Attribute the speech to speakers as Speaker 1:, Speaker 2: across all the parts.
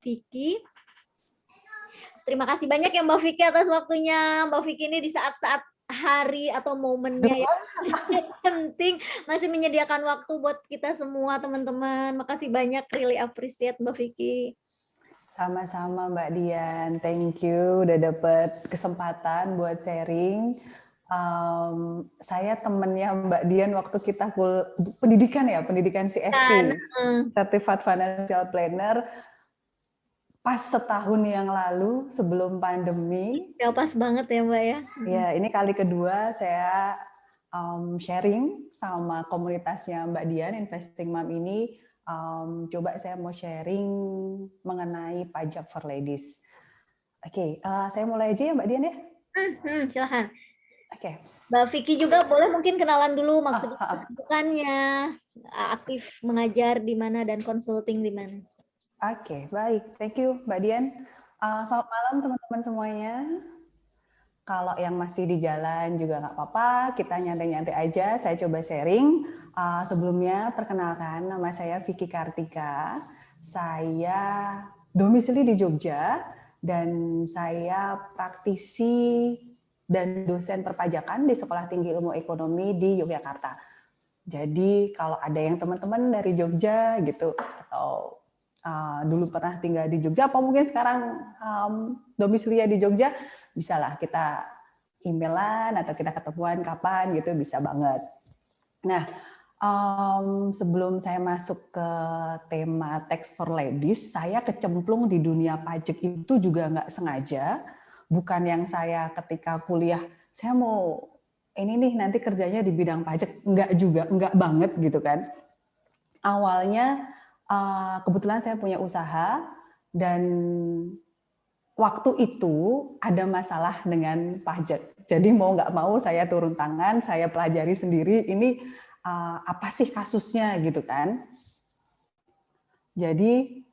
Speaker 1: Vicky. Terima kasih banyak ya Mbak Vicky atas waktunya. Mbak Vicky ini di saat-saat hari atau momennya yang penting masih menyediakan waktu buat kita semua teman-teman. Makasih banyak, really appreciate Mbak Vicky.
Speaker 2: Sama-sama Mbak Dian, thank you udah dapet kesempatan buat sharing. Saya temennya Mbak Dian waktu kita pendidikan CFP, Certified Financial Planner, pas setahun yang lalu sebelum pandemi.
Speaker 1: Ya pas banget ya Mbak ya.
Speaker 2: Ya, ini kali kedua saya sharing sama komunitasnya Mbak Dian, Investing Mom ini. Coba saya mau sharing mengenai pajak for ladies. Oke, saya mulai aja ya Mbak Dian ya.
Speaker 1: Silahkan.
Speaker 2: Oke.
Speaker 1: Mbak Vicky juga boleh mungkin kenalan dulu maksudnya kesibukannya, aktif mengajar di mana dan consulting di mana.
Speaker 2: Oke, baik. Thank you Mbak Dian. Selamat malam teman-teman semuanya. Kalau yang masih di jalan juga nggak apa-apa, kita nyantai-nyantai aja. Saya coba sharing. Sebelumnya, perkenalkan, nama saya Vicky Kartika. Saya domisili di Jogja, dan saya praktisi dan dosen perpajakan di Sekolah Tinggi Ilmu Ekonomi di Yogyakarta. Jadi kalau ada yang teman-teman dari Jogja gitu, atau dulu pernah tinggal di Jogja, apa mungkin sekarang domisilinya di Jogja, bisalah kita emailan atau kita ketemuan kapan gitu, bisa banget. Nah, sebelum saya masuk ke tema Tax for Ladies, saya kecemplung di dunia pajak itu juga nggak sengaja. Bukan yang saya ketika kuliah, saya mau ini nih nanti kerjanya di bidang pajak, enggak juga, enggak banget gitu kan. Awalnya kebetulan saya punya usaha, dan waktu itu ada masalah dengan pajak. Jadi mau nggak mau saya turun tangan, saya pelajari sendiri ini apa sih kasusnya gitu kan. Jadi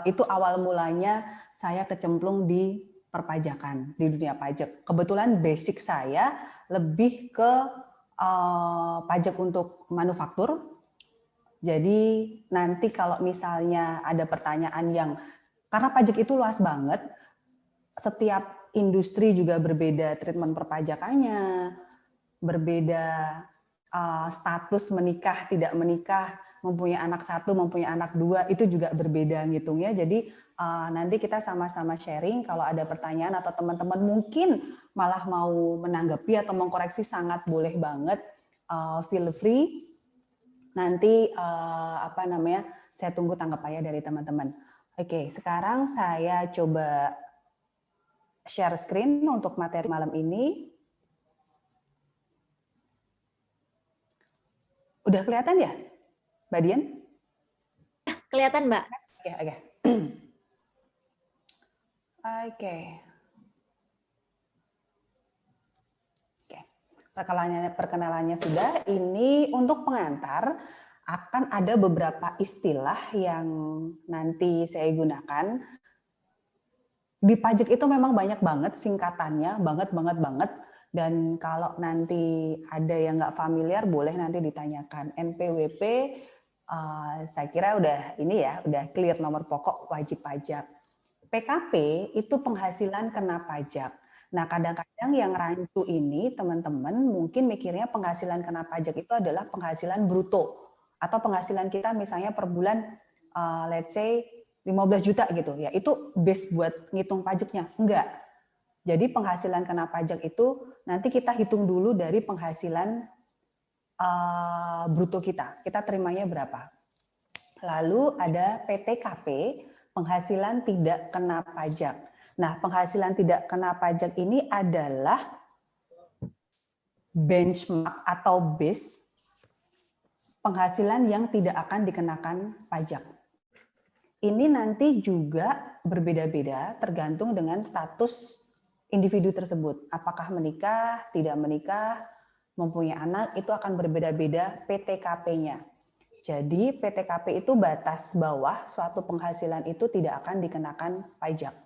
Speaker 2: itu awal mulanya saya kecemplung di perpajakan, di dunia pajak. Kebetulan basic saya lebih ke pajak untuk manufaktur. Jadi nanti kalau misalnya ada pertanyaan yang, karena pajak itu luas banget, setiap industri juga berbeda treatment perpajakannya, berbeda status menikah, tidak menikah, mempunyai anak satu, mempunyai anak dua, itu juga berbeda ngitungnya. Jadi nanti kita sama-sama sharing, kalau ada pertanyaan atau teman-teman mungkin malah mau menanggapi atau mengkoreksi, sangat boleh banget, feel free. Nanti saya tunggu tanggapannya dari teman-teman. Oke, sekarang saya coba share screen untuk materi malam ini. Udah kelihatan ya, Mbak Dian?
Speaker 1: Kelihatan, Mbak.
Speaker 2: Oke. Oke. Perkenalannya sudah. Ini untuk pengantar, akan ada beberapa istilah yang nanti saya gunakan. Di pajak itu memang banyak banget singkatannya, banget. Dan kalau nanti ada yang nggak familiar, boleh nanti ditanyakan. NPWP, saya kira udah clear, nomor pokok wajib pajak. PKP itu penghasilan kena pajak. Nah, kadang-kadang yang rancu ini, teman-teman mungkin mikirnya penghasilan kena pajak itu adalah penghasilan bruto, atau penghasilan kita misalnya per bulan, let's say 15 juta gitu ya, itu base buat ngitung pajaknya. Enggak. Jadi penghasilan kena pajak itu nanti kita hitung dulu dari penghasilan bruto kita terimanya berapa. Lalu ada PTKP, penghasilan tidak kena pajak. Nah, penghasilan tidak kena pajak ini adalah benchmark atau base penghasilan yang tidak akan dikenakan pajak. Ini nanti juga berbeda-beda tergantung dengan status individu tersebut. Apakah menikah, tidak menikah, mempunyai anak, itu akan berbeda-beda PTKP-nya. Jadi PTKP itu batas bawah suatu penghasilan itu tidak akan dikenakan pajak.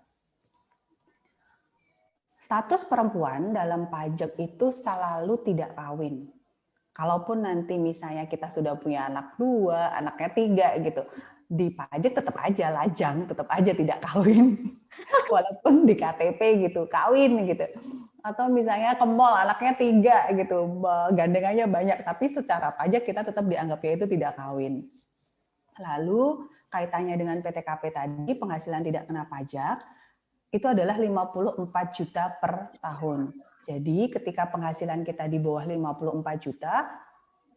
Speaker 2: Status perempuan dalam pajak itu selalu tidak kawin. Kalaupun nanti misalnya kita sudah punya anak 2, anaknya 3 gitu, di pajak tetap aja lajang, tetap aja tidak kawin. Walaupun di KTP gitu, kawin gitu. Atau misalnya ke mall, anaknya 3 gitu, gandengannya banyak, tapi secara pajak kita tetap dianggapnya itu tidak kawin. Lalu kaitannya dengan PTKP tadi, penghasilan tidak kena pajak, itu adalah 54 juta per tahun. Jadi ketika penghasilan kita di bawah 54 juta,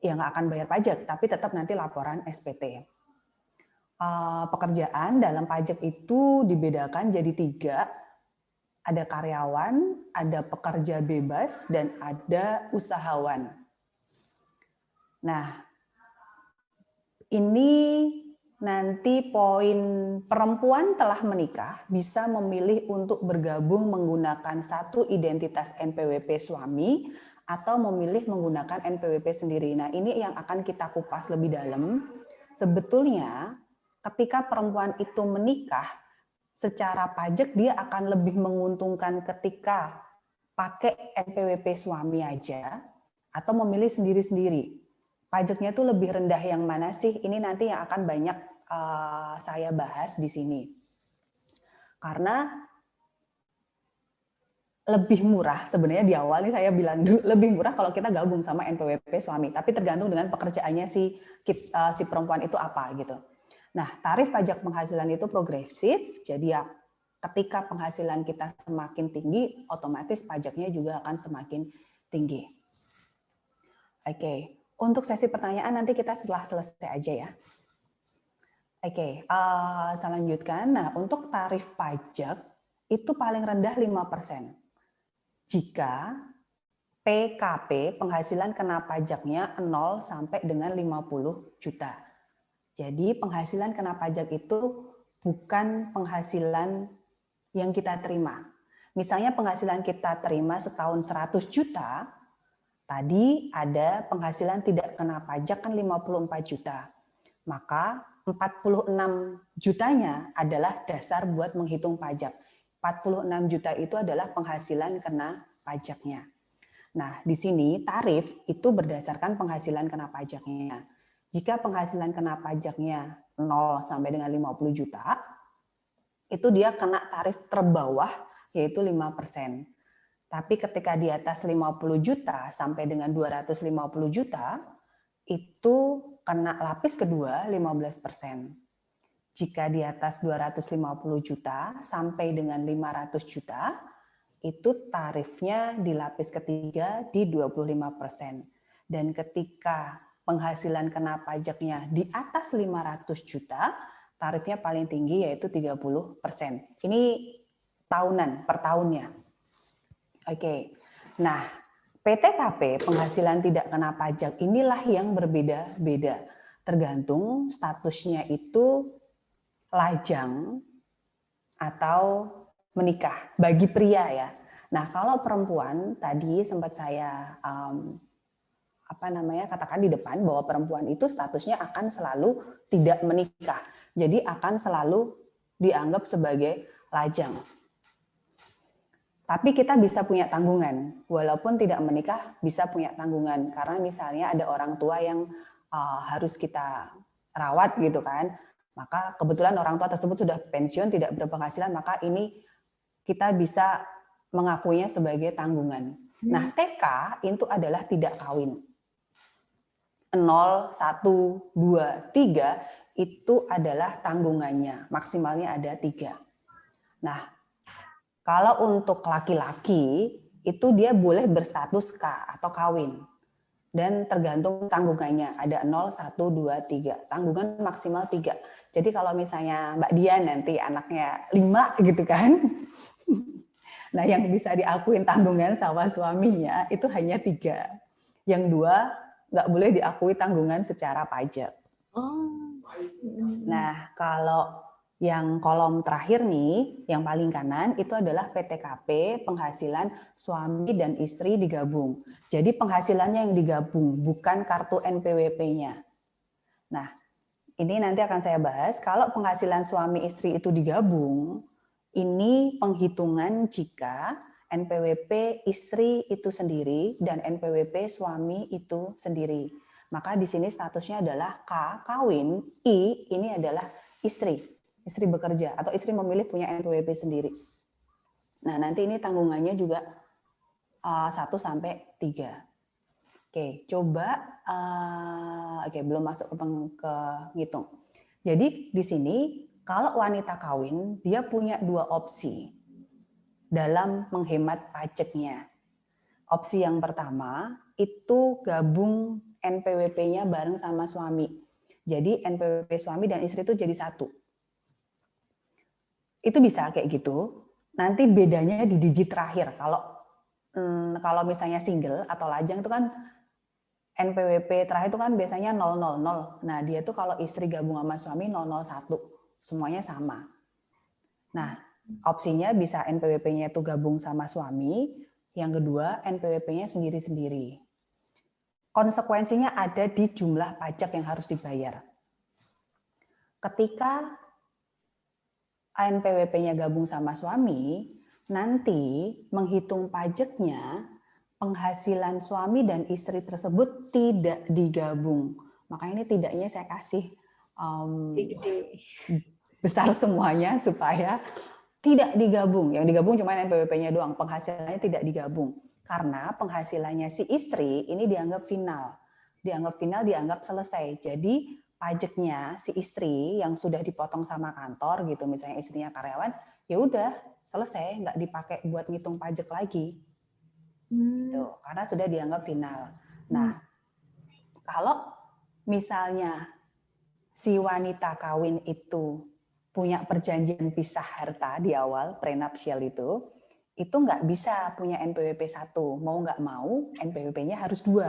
Speaker 2: ya nggak akan bayar pajak, tapi tetap nanti laporan SPT. Pekerjaan dalam pajak itu dibedakan jadi 3. Ada karyawan, ada pekerja bebas, dan ada usahawan. Nah, ini nanti poin perempuan telah menikah bisa memilih untuk bergabung menggunakan satu identitas NPWP suami atau memilih menggunakan NPWP sendiri. Nah, ini yang akan kita kupas lebih dalam. Sebetulnya ketika perempuan itu menikah, secara pajak dia akan lebih menguntungkan ketika pakai NPWP suami aja atau memilih sendiri-sendiri. Pajaknya tuh lebih rendah yang mana sih? Ini nanti yang akan banyak saya bahas di sini. Karena lebih murah sebenarnya di awal nih saya bilang dulu, lebih murah kalau kita gabung sama NPWP suami, tapi tergantung dengan pekerjaannya si perempuan itu apa gitu. Nah, tarif pajak penghasilan itu progresif, jadi ya ketika penghasilan kita semakin tinggi, otomatis pajaknya juga akan semakin tinggi. Oke, untuk sesi pertanyaan nanti kita setelah selesai aja ya. Oke, saya lanjutkan. Nah, untuk tarif pajak itu paling rendah 5%. Jika PKP, penghasilan kena pajaknya 0 sampai dengan 50 juta. Jadi penghasilan kena pajak itu bukan penghasilan yang kita terima. Misalnya penghasilan kita terima setahun 100 juta, tadi ada penghasilan tidak kena pajak kan 54 juta. Maka 46 jutanya adalah dasar buat menghitung pajak. 46 juta itu adalah penghasilan kena pajaknya. Nah, di sini tarif itu berdasarkan penghasilan kena pajaknya. Jika penghasilan kena pajaknya 0 sampai dengan 50 juta, itu dia kena tarif terbawah yaitu 5%. Tapi ketika di atas 50 juta sampai dengan 250 juta, itu kena lapis kedua 15%. Jika di atas 250 juta sampai dengan 500 juta, itu tarifnya di lapis ketiga di 25%. Dan ketika penghasilan kena pajaknya di atas 500 juta, tarifnya paling tinggi yaitu 30%. Ini tahunan, per tahunnya. Oke, nah PTKP, penghasilan tidak kena pajak, inilah yang berbeda-beda. Tergantung statusnya itu lajang atau menikah bagi pria ya. Nah kalau perempuan tadi sempat saya katakan di depan bahwa perempuan itu statusnya akan selalu tidak menikah. Jadi akan selalu dianggap sebagai lajang. Tapi kita bisa punya tanggungan, walaupun tidak menikah bisa punya tanggungan. Karena misalnya ada orang tua yang harus kita rawat gitu kan. Maka kebetulan orang tua tersebut sudah pensiun, tidak berpenghasilan, maka ini kita bisa mengakuinya sebagai tanggungan. Nah, TK itu adalah tidak kawin. 0, 1, 2, 3 itu adalah tanggungannya. Maksimalnya ada 3. Nah, kalau untuk laki-laki itu dia boleh berstatus K atau kawin. Dan tergantung tanggungannya, ada 0, 1, 2, 3. Tanggungan maksimal 3. Jadi kalau misalnya Mbak Dian nanti anaknya 5 gitu kan. Nah yang bisa diakuin tanggungan sama suaminya itu hanya 3. Yang 2 nggak boleh diakui tanggungan secara pajak. Nah kalau yang kolom terakhir nih, yang paling kanan itu adalah PTKP, penghasilan suami dan istri digabung. Jadi penghasilannya yang digabung, bukan kartu NPWP-nya. Nah, ini nanti akan saya bahas. Kalau penghasilan suami istri itu digabung, ini penghitungan jika NPWP istri itu sendiri dan NPWP suami itu sendiri. Maka di sini statusnya adalah K, kawin, I, ini adalah istri bekerja, atau istri memilih punya NPWP sendiri. Nah, nanti ini tanggungannya juga 1 sampai 3. Oke, coba, belum masuk ke ngitung. Jadi di sini, kalau wanita kawin, dia punya 2 opsi dalam menghemat pajaknya. Opsi yang pertama, itu gabung NPWP-nya bareng sama suami. Jadi NPWP suami dan istri itu jadi satu. Itu bisa kayak gitu. Nanti bedanya di digit terakhir. Kalau misalnya single atau lajang itu kan NPWP terakhir itu kan biasanya 000. Nah, dia tuh kalau istri gabung sama suami 001. Semuanya sama. Nah, opsinya bisa NPWP-nya itu gabung sama suami. Yang kedua, NPWP-nya sendiri-sendiri. Konsekuensinya ada di jumlah pajak yang harus dibayar. Ketika NPWP-nya gabung sama suami, nanti menghitung pajaknya, penghasilan suami dan istri tersebut tidak digabung. Makanya ini tidaknya saya kasih besar semuanya supaya tidak digabung. Yang digabung cuma NPWP-nya doang, penghasilannya tidak digabung. Karena penghasilannya si istri ini dianggap final. Dianggap selesai. Jadi pajaknya si istri yang sudah dipotong sama kantor gitu, misalnya istrinya karyawan, ya udah selesai, nggak dipakai buat ngitung pajak lagi. Gitu, karena sudah dianggap final. Nah, kalau misalnya si wanita kawin itu punya perjanjian pisah harta di awal prenuptial itu nggak bisa punya NPWP 1. Mau nggak mau, NPWP-nya harus 2.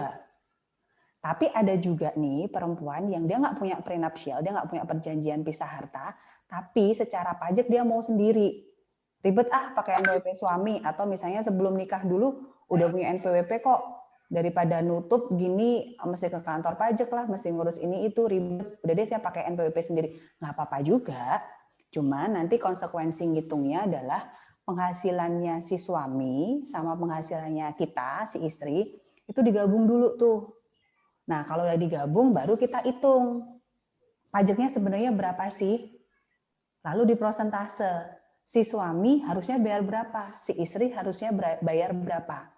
Speaker 2: Tapi ada juga nih perempuan yang dia nggak punya prenuptial, dia nggak punya perjanjian pisah harta, tapi secara pajak dia mau sendiri. Ribet pakai NPWP suami, atau misalnya sebelum nikah dulu udah punya NPWP kok, daripada nutup gini mesti ke kantor pajak lah, mesti ngurus ini itu ribet, udah deh saya pakai NPWP sendiri. Nggak apa-apa juga, cuma nanti konsekuensi ngitungnya adalah penghasilannya si suami sama penghasilannya kita, si istri, itu digabung dulu tuh. Nah, kalau udah digabung baru kita hitung pajaknya sebenarnya berapa sih, lalu diprosentase. Si suami harusnya bayar berapa, si istri harusnya bayar berapa.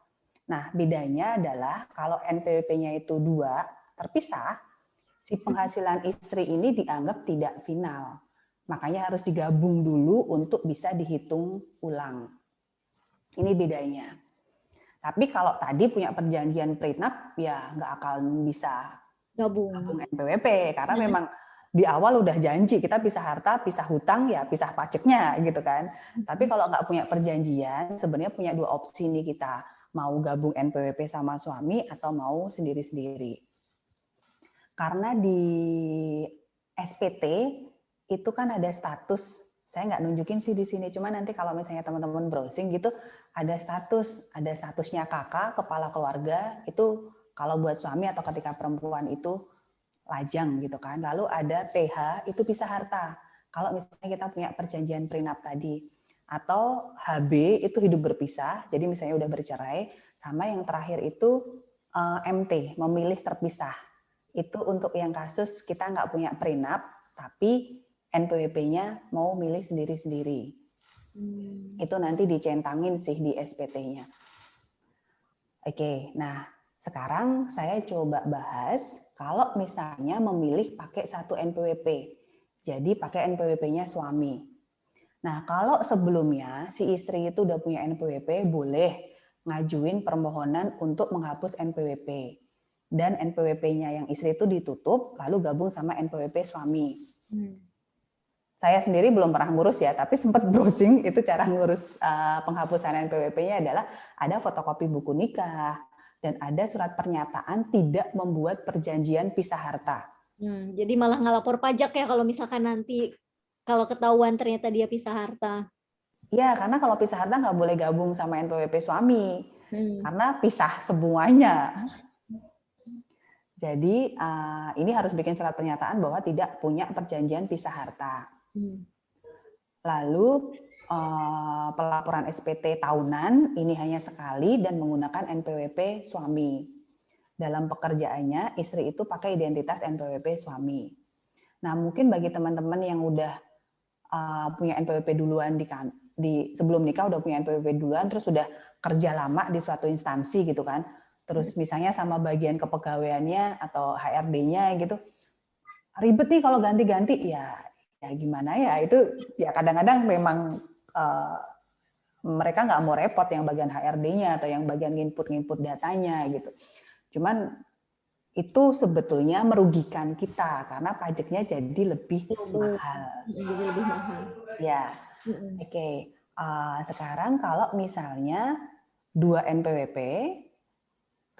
Speaker 2: Nah, bedanya adalah kalau NPWP-nya itu 2 terpisah, si penghasilan istri ini dianggap tidak final. Makanya harus digabung dulu untuk bisa dihitung ulang. Ini bedanya. Tapi kalau tadi punya perjanjian prenup, ya nggak akan bisa gabung NPWP, karena memang di awal udah janji kita pisah harta, pisah hutang, ya pisah pajaknya gitu kan. Tapi kalau nggak punya perjanjian, sebenarnya punya 2 opsi nih kita, mau gabung NPWP sama suami atau mau sendiri-sendiri. Karena di SPT itu kan ada status, saya nggak nunjukin sih di sini, cuma nanti kalau misalnya teman-teman browsing gitu, ada statusnya kakak, kepala keluarga, itu kalau buat suami atau ketika perempuan itu lajang gitu kan. Lalu ada PH, itu pisah harta. Kalau misalnya kita punya perjanjian prenup tadi. Atau HB, itu hidup berpisah, jadi misalnya udah bercerai. Sama yang terakhir itu MT, memilih terpisah. Itu untuk yang kasus kita nggak punya prenup, tapi NPWP-nya mau milih sendiri-sendiri. Itu nanti dicentangin sih di SPT-nya. Oke, nah sekarang saya coba bahas kalau misalnya memilih pakai 1 NPWP. Jadi pakai NPWP-nya suami. Nah, kalau sebelumnya si istri itu udah punya NPWP, boleh ngajuin permohonan untuk menghapus NPWP. Dan NPWP-nya yang istri itu ditutup, lalu gabung sama NPWP suami. Saya sendiri belum pernah ngurus ya, tapi sempat browsing itu cara ngurus penghapusan NPWP-nya adalah ada fotokopi buku nikah dan ada surat pernyataan tidak membuat perjanjian pisah harta.
Speaker 1: Jadi malah nggak lapor pajak ya kalau misalkan nanti kalau ketahuan ternyata dia pisah harta.
Speaker 2: Iya, karena kalau pisah harta nggak boleh gabung sama NPWP suami, karena pisah semuanya. Jadi ini harus bikin surat pernyataan bahwa tidak punya perjanjian pisah harta. Lalu pelaporan SPT tahunan ini hanya sekali dan menggunakan NPWP suami. Dalam pekerjaannya, istri itu pakai identitas NPWP suami. Nah, mungkin bagi teman-teman yang udah punya NPWP duluan sebelum nikah udah punya NPWP duluan, terus udah kerja lama di suatu instansi gitu kan, terus misalnya sama bagian kepegawaiannya atau HRD-nya gitu, ribet nih kalau ganti-ganti, ya gimana ya, itu ya kadang-kadang memang mereka nggak mau repot yang bagian HRD-nya atau yang bagian input datanya gitu. Cuman itu sebetulnya merugikan kita karena pajaknya jadi lebih mahal.
Speaker 1: Jadi lebih mahal.
Speaker 2: Ya, oke. Sekarang kalau misalnya 2 NPWP,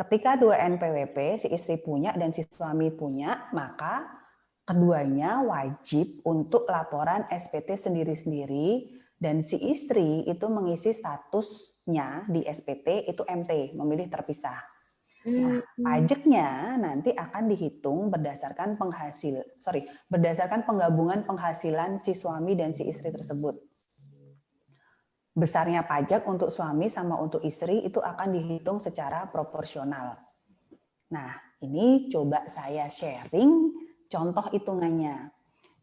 Speaker 2: ketika 2 NPWP si istri punya dan si suami punya, maka keduanya wajib untuk laporan SPT sendiri-sendiri dan si istri itu mengisi statusnya di SPT itu MT, memilih terpisah. Nah, pajaknya nanti akan dihitung berdasarkan berdasarkan penggabungan penghasilan si suami dan si istri tersebut. Besarnya pajak untuk suami sama untuk istri itu akan dihitung secara proporsional. Nah, ini coba saya sharing contoh hitungannya.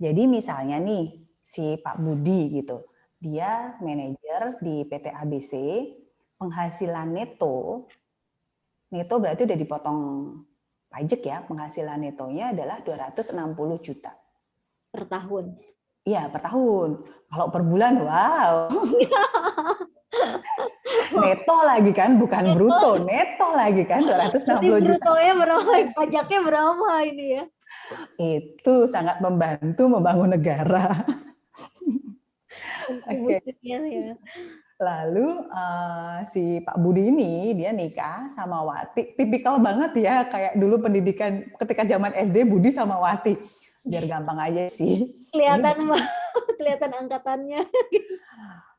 Speaker 2: Jadi misalnya nih, si Pak Budi gitu, dia manajer di PT ABC, penghasilan neto berarti udah dipotong pajak ya, penghasilan netonya adalah 260 juta.
Speaker 1: Per tahun?
Speaker 2: Iya, per tahun. Kalau per bulan, wow. Neto lagi kan, bukan bruto. Neto lagi kan, 260 juta.
Speaker 1: Brutonya berapa? Pajaknya berapa ini ya?
Speaker 2: Itu sangat membantu membangun negara.
Speaker 1: Kontribusinya ya.
Speaker 2: Lalu si Pak Budi ini dia nikah sama Wati, tipikal banget ya kayak dulu pendidikan ketika zaman SD Budi sama Wati, biar gampang aja sih.
Speaker 1: Kelihatan angkatannya.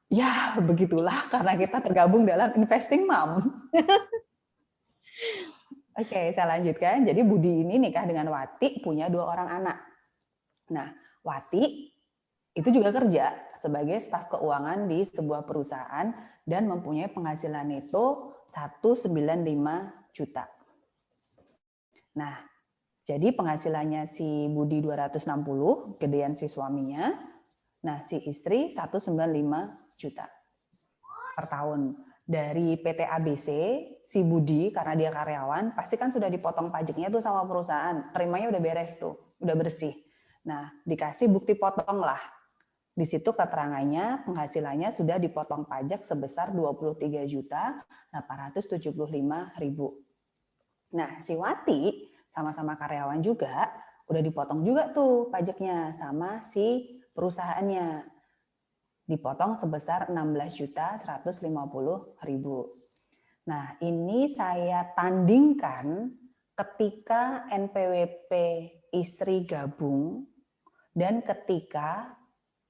Speaker 2: Ya begitulah karena kita tergabung dalam investing mom. Oke, saya lanjutkan. Jadi Budi ini nikah dengan Wati, punya 2 orang anak. Nah, Wati itu juga kerja sebagai staf keuangan di sebuah perusahaan dan mempunyai penghasilan neto 195 juta. Nah, jadi penghasilannya si Budi 260, gedean si suaminya. Nah, si istri 195 juta per tahun. Dari PT ABC, si Budi karena dia karyawan, pasti kan sudah dipotong pajaknya tuh sama perusahaan. Terimanya udah beres tuh, udah bersih. Nah, dikasih bukti potong lah. Di situ keterangannya penghasilannya sudah dipotong pajak sebesar 23.875.000. Nah, si Wati sama-sama karyawan juga udah dipotong juga tuh pajaknya sama si perusahaannya. Dipotong sebesar 16.150.000. Nah, ini saya tandingkan ketika NPWP istri gabung dan ketika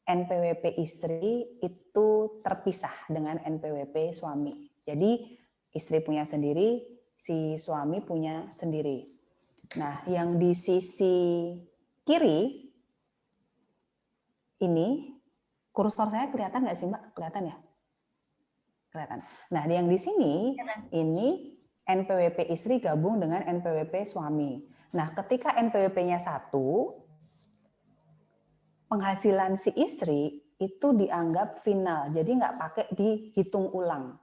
Speaker 2: NPWP istri itu terpisah dengan NPWP suami. Jadi istri punya sendiri, si suami punya sendiri. Nah, yang di sisi kiri ini, kursor saya kelihatan nggak sih Mbak? Kelihatan ya? Kelihatan. Nah, yang di sini ini NPWP istri gabung dengan NPWP suami. Nah, ketika NPWP-nya 1, penghasilan si istri itu dianggap final, jadi nggak pakai dihitung ulang.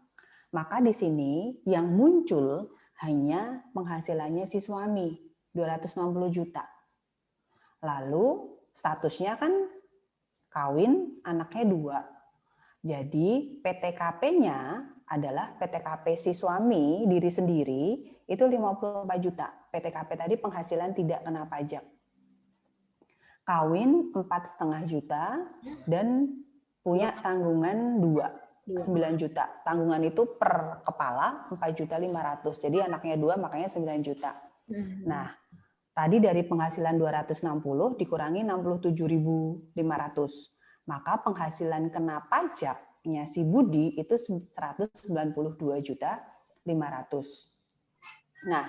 Speaker 2: Maka di sini yang muncul hanya penghasilannya si suami, 260 juta. Lalu statusnya kan kawin, anaknya 2. Jadi PTKP-nya adalah PTKP si suami diri sendiri itu 54 juta. PTKP tadi penghasilan tidak kena pajak. Kawin 4,5 juta dan punya tanggungan 9 juta. Tanggungan itu per kepala 4.500.000. Jadi anaknya 2 makanya 9 juta. Nah, tadi dari penghasilan 260 dikurangi 67.500. Maka penghasilan kena pajaknya si Budi itu 192.500.000. Nah,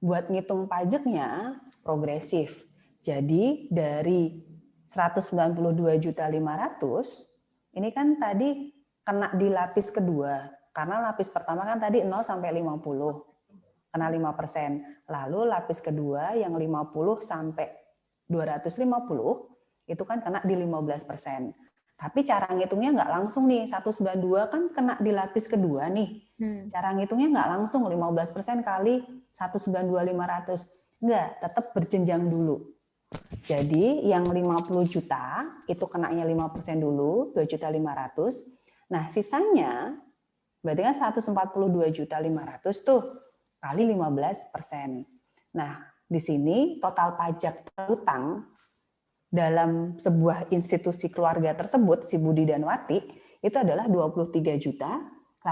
Speaker 2: buat ngitung pajaknya progresif. Jadi dari 192.500.000 ini kan tadi kena di lapis kedua. Karena lapis pertama kan tadi 0 sampai 50. Kena 5%. Lalu lapis kedua yang 50 sampai 250 itu kan kena di 15%. Tapi cara ngitungnya nggak langsung nih. 192 kan kena di lapis kedua nih. Cara ngitungnya nggak langsung 15% kali 192.500. Enggak, tetap berjenjang dulu. Jadi yang 50 juta itu kenanya 5% dulu, 2.500.000. Nah, sisanya berarti kan 142.500.000 tuh kali 15%. Nah, di sini total pajak utang dalam sebuah institusi keluarga tersebut, si Budi dan Wati, itu adalah 23.875.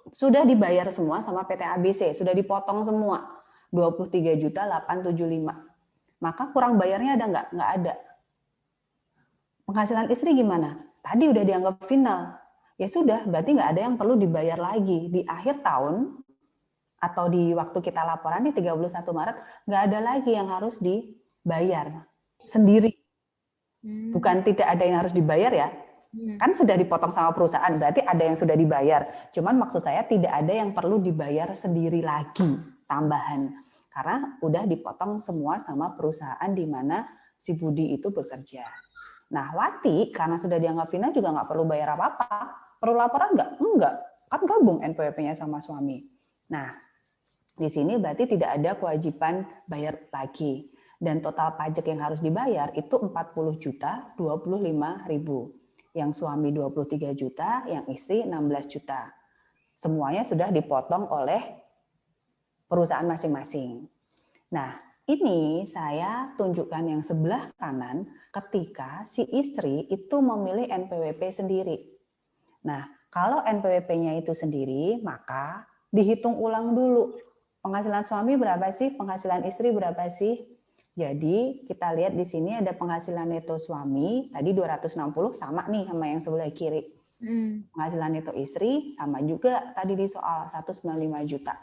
Speaker 2: Sudah dibayar semua sama PT ABC, sudah dipotong semua. 23.875. Maka kurang bayarnya ada nggak? Nggak ada. Penghasilan istri gimana? Tadi udah dianggap final. Ya sudah, berarti nggak ada yang perlu dibayar lagi. Di akhir tahun, atau di waktu kita laporan di 31 Maret, nggak ada lagi yang harus dibayar sendiri. Bukan tidak ada yang harus dibayar ya. Kan sudah dipotong sama perusahaan, berarti ada yang sudah dibayar. Cuman maksud saya tidak ada yang perlu dibayar sendiri lagi, tambahan. Karena udah dipotong semua sama perusahaan di mana si Budi itu bekerja. Nah, Wati karena sudah dianggap final juga nggak perlu bayar apa-apa. Perlu laporan nggak? Enggak. Kan gabung NPWP-nya sama suami. Nah, di sini berarti tidak ada kewajiban bayar lagi. Dan total pajak yang harus dibayar itu 40.025.000. Yang suami 23 juta, yang istri 16 juta. Semuanya sudah dipotong oleh perusahaan masing-masing. Nah, ini saya tunjukkan yang sebelah kanan ketika si istri itu memilih NPWP sendiri. Nah, kalau NPWP-nya itu sendiri, maka dihitung ulang dulu. Penghasilan suami berapa sih? Penghasilan istri berapa sih? Jadi kita lihat di sini ada penghasilan neto suami, tadi 260 sama nih sama yang sebelah kiri. Penghasilan neto istri sama juga tadi di soal 195 juta.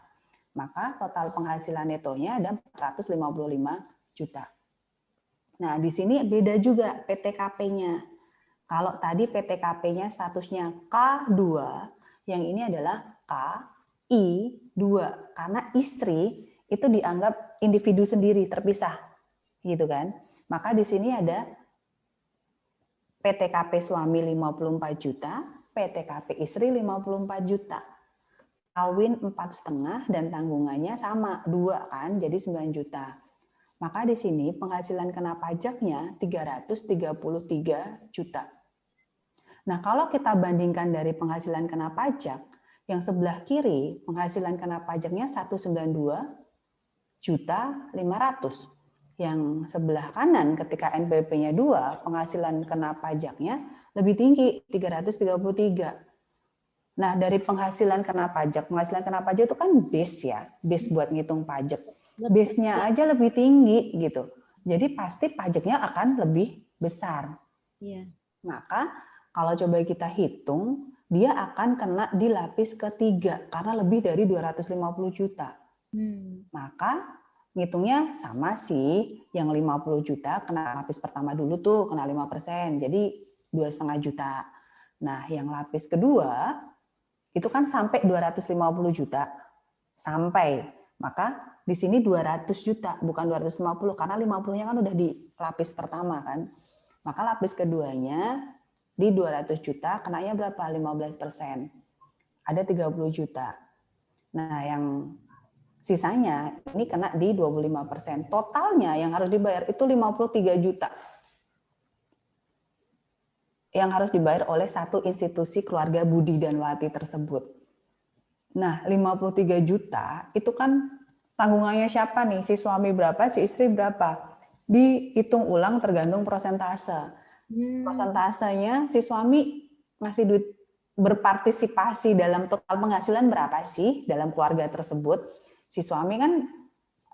Speaker 2: Maka total penghasilan netonya ada 455 juta. Nah, di sini beda juga PTKP-nya. Kalau tadi PTKP-nya statusnya K2, yang ini adalah KI2 karena istri itu dianggap individu sendiri terpisah. Gitu kan. Maka di sini ada PTKP suami 54 juta, PTKP istri 54 juta. Kawin 4,5 dan tanggungannya sama 2 kan, jadi 9 juta. Maka di sini penghasilan kena pajaknya 333 juta. Nah, kalau kita bandingkan dari penghasilan kena pajak, yang sebelah kiri penghasilan kena pajaknya 192 juta 500. Yang sebelah kanan ketika NPWP-nya 2, penghasilan kena pajaknya lebih tinggi, 333. Nah, dari penghasilan kena pajak itu kan base ya, base buat ngitung pajak. Base-nya aja lebih tinggi gitu. Jadi pasti pajaknya akan lebih besar.
Speaker 1: Iya.
Speaker 2: Maka kalau coba kita hitung, dia akan kena di lapis ketiga karena lebih dari 250 juta. Maka ngitungnya sama sih, yang 50 juta kena lapis pertama dulu tuh, kena 5%, jadi 2,5 juta. Nah, yang lapis kedua, itu kan sampai 250 juta. Sampai. Maka di sini 200 juta, bukan 250, karena 50-nya kan udah di lapis pertama kan. Maka lapis keduanya di 200 juta, kenanya berapa? 15%. Ada 30 juta. Nah, yang sisanya ini kena di 25%. Totalnya yang harus dibayar itu 53 juta. Yang harus dibayar oleh satu institusi keluarga Budi dan Wati tersebut. Nah, 53 juta itu kan tanggungannya siapa nih? Si suami berapa, si istri berapa? Dihitung ulang tergantung persentase. Persentasenya si suami ngasih duit berpartisipasi dalam total penghasilan berapa sih dalam keluarga tersebut? Si suami kan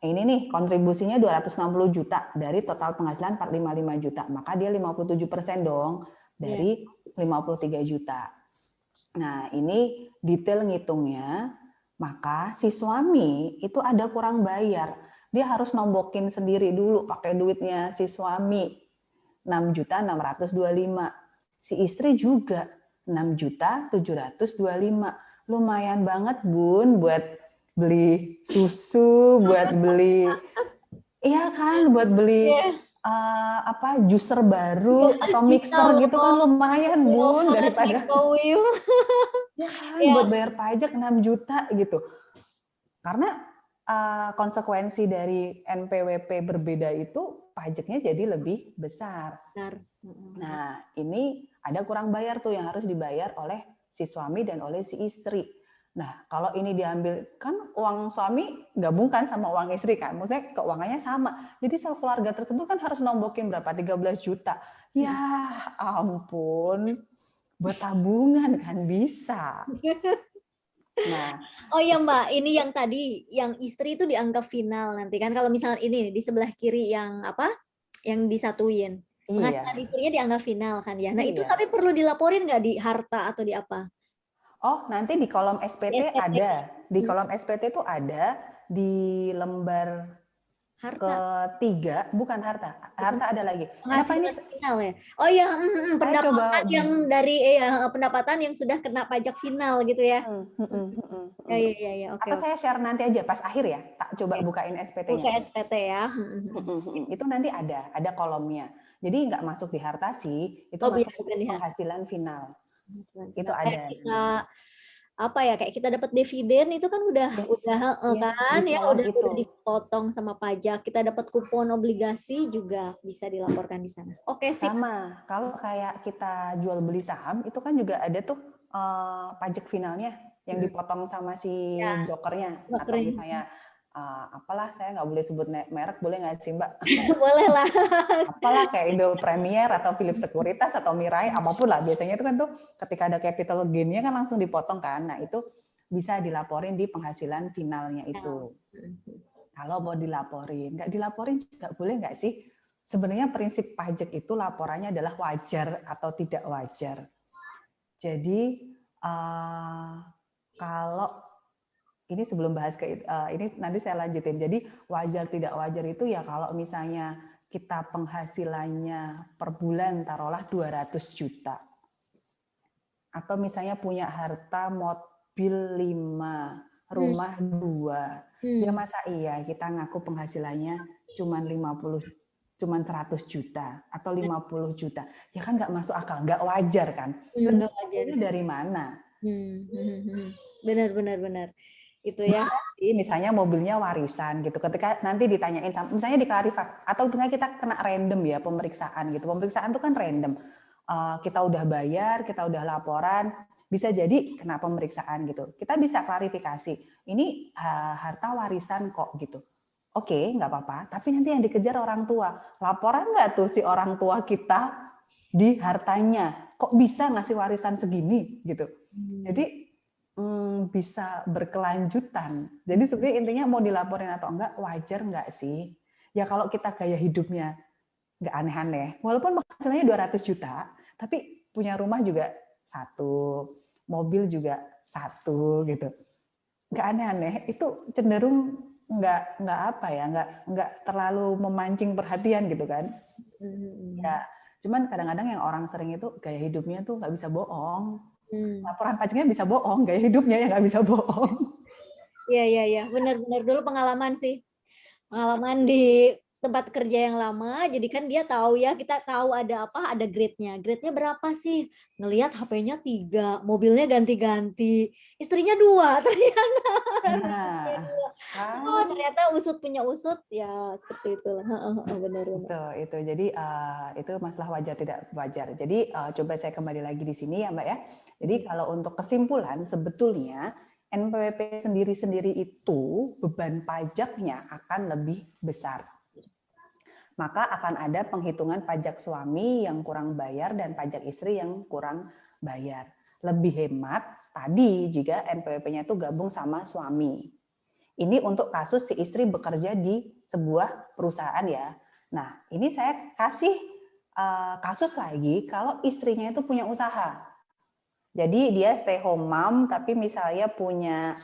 Speaker 2: ini nih kontribusinya 260 juta dari total penghasilan 455 juta. Maka dia 57% dong dari 53 juta. Nah, ini detail ngitungnya. Maka si suami itu ada kurang bayar. Dia harus nombokin sendiri dulu pakai duitnya si suami. 6.625. Si istri juga 6.725.000. Lumayan banget Bun buat beli susu, buat beli iya kan, buat beli juicer baru atau mixer gitu kan lumayan Bun daripada ya kan buat bayar pajak 6 juta gitu. Karena konsekuensi dari NPWP berbeda itu pajaknya jadi lebih besar. Nah, ini ada kurang bayar tuh yang harus dibayar oleh si suami dan oleh si istri. Nah, kalau ini diambil, kan uang suami gabungkan sama uang istri kan, maksudnya keuangannya sama. Jadi keluarga tersebut kan harus nombokin berapa? 13 juta. Ya ampun, buat tabungan kan bisa. Nah,
Speaker 1: oh ya Mbak, ini yang tadi, yang istri itu dianggap final nanti kan, kalau misalnya ini di sebelah kiri yang apa, yang disatuin. Penghasilan istrinya dianggap final kan ya. Nah itu tapi perlu dilaporin nggak di harta atau di apa?
Speaker 2: Oh, nanti di kolom SPT ada. Di kolom SPT itu ada di lembar ketiga, bukan harta. Harta ada lagi.
Speaker 1: Kenapa ini final ya? Oh ya, pendapatan yang dari pendapatan yang sudah kena pajak final gitu ya. Ya. Oke.
Speaker 2: Atau saya share nanti aja pas akhir ya. Tak coba bukain SPT-nya.
Speaker 1: Buka SPT ya.
Speaker 2: Itu nanti ada kolomnya. Jadi nggak masuk di harta sih, itu masuk di penghasilan final. Itu ada.
Speaker 1: Kita apa ya, kayak kita dapat dividen itu kan udah kan ya udah dipotong sama pajak. Kita dapat kupon obligasi juga bisa dilaporkan di sana. Oke sih.
Speaker 2: Sama, kalau kayak kita jual beli saham itu kan juga ada tuh pajak finalnya yang dipotong sama si brokernya. Atau misalnya apalah, saya nggak boleh sebut merek, boleh nggak sih Mbak?
Speaker 1: Boleh lah.
Speaker 2: Apalah kayak Indo Premier atau Philips Sekuritas atau Mirai, apapun lah. Biasanya itu kan tuh ketika ada capital gain-nya kan langsung dipotong kan. Nah itu bisa dilaporin di penghasilan finalnya itu. Kalau mau dilaporin, nggak dilaporin juga boleh nggak sih? Sebenarnya prinsip pajak itu laporannya adalah wajar atau tidak wajar. Jadi kalau ini sebelum bahas ke ini nanti saya lanjutin. Jadi wajar tidak wajar itu ya kalau misalnya kita penghasilannya per bulan taruhlah 200 juta. Atau misalnya punya harta mobil 5, rumah 2. Ya masa iya kita ngaku penghasilannya cuma 100 juta atau 50 juta. Ya kan nggak masuk akal, nggak wajar kan.
Speaker 1: Nggak wajar.
Speaker 2: Ini dari mana?
Speaker 1: Benar. Itu ya.
Speaker 2: Misalnya mobilnya warisan gitu. Ketika nanti ditanyain, misalnya diklarifikasi atau misalnya kita kena random ya pemeriksaan gitu. Pemeriksaan itu kan random. Kita udah bayar, kita udah laporan, bisa jadi kena pemeriksaan gitu. Kita bisa klarifikasi. Ini harta warisan kok gitu. Oke, nggak apa-apa. Tapi nanti yang dikejar orang tua. Laporan nggak tuh si orang tua kita di hartanya? Kok bisa ngasih warisan segini gitu? Jadi bisa berkelanjutan. Jadi sebenarnya intinya mau dilaporin atau enggak, wajar enggak sih? Ya kalau kita gaya hidupnya enggak aneh-aneh, walaupun penghasilannya 200 juta, tapi punya rumah juga 1, mobil juga 1 gitu. Enggak aneh-aneh, itu cenderung enggak apa ya, enggak terlalu memancing perhatian gitu kan. Ya, cuman kadang-kadang yang orang sering itu gaya hidupnya tuh enggak bisa bohong. Laporan pajaknya bisa bohong, gaya hidupnya yang nggak bisa bohong.
Speaker 1: Iya. Benar-benar dulu pengalaman sih. Pengalaman di tempat kerja yang lama, jadi kan dia tahu ya, kita tahu ada apa, ada grade-nya. Grade-nya berapa sih? Ngelihat HP-nya 3, mobilnya ganti-ganti, istrinya 2 ternyata. Oh, ternyata usut punya usut, ya seperti itulah. Benar.
Speaker 2: Itu. Jadi itu masalah wajar tidak wajar. Jadi coba saya kembali lagi di sini ya Mbak ya. Jadi kalau untuk kesimpulan sebetulnya NPWP sendiri-sendiri itu beban pajaknya akan lebih besar. Maka akan ada penghitungan pajak suami yang kurang bayar dan pajak istri yang kurang bayar. Lebih hemat tadi jika NPWP-nya itu gabung sama suami. Ini untuk kasus si istri bekerja di sebuah perusahaan ya. Nah, ini saya kasih kasus lagi kalau istrinya itu punya usaha. Jadi dia stay home mom, tapi misalnya punya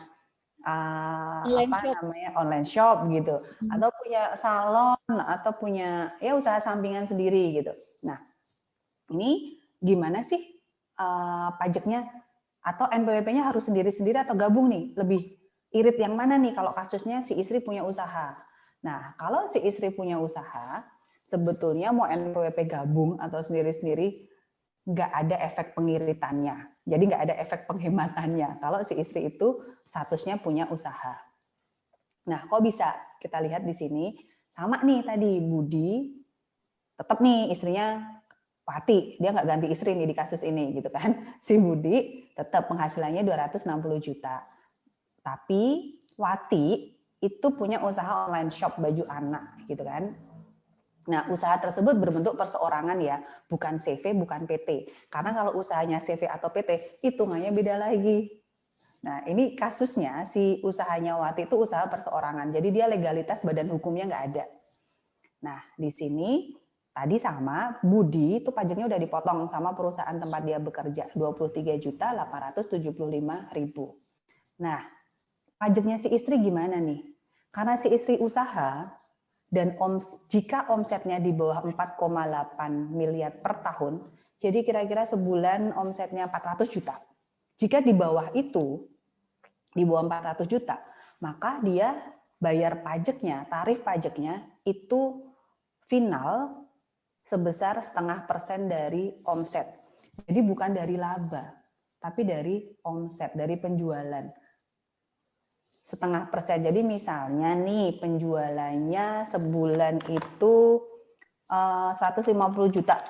Speaker 2: online shop gitu, atau punya salon, atau punya ya usaha sampingan sendiri gitu. Nah, ini gimana sih pajaknya, atau NPWP-nya harus sendiri-sendiri atau gabung nih? Lebih irit yang mana nih kalau kasusnya si istri punya usaha? Nah, kalau si istri punya usaha, sebetulnya mau NPWP gabung atau sendiri-sendiri, nggak ada efek pengiritannya. Jadi nggak ada efek penghematannya kalau si istri itu statusnya punya usaha. Nah, kok bisa? Kita lihat di sini, sama nih tadi, Budi, tetap nih istrinya Wati, dia nggak ganti istri nih di kasus ini gitu kan. Si Budi tetap penghasilannya 260 juta. Tapi Wati itu punya usaha online shop baju anak gitu kan. Nah, usaha tersebut berbentuk perseorangan ya, bukan CV, bukan PT. Karena kalau usahanya CV atau PT, hitungannya beda lagi. Nah, ini kasusnya si usahanya Wati itu usaha perseorangan. Jadi dia legalitas badan hukumnya nggak ada. Nah, di sini tadi sama Budi itu pajaknya udah dipotong sama perusahaan tempat dia bekerja 23.875.000. Nah, pajaknya si istri gimana nih? Karena si istri usaha dan jika omsetnya di bawah 4,8 miliar per tahun, jadi kira-kira sebulan omsetnya 400 juta. Jika di bawah itu, di bawah 400 juta, maka dia bayar pajaknya, tarif pajaknya itu final sebesar 0,5% dari omset. Jadi bukan dari laba, tapi dari omset, dari penjualan. 0,5%. Jadi misalnya nih penjualannya sebulan itu 150 juta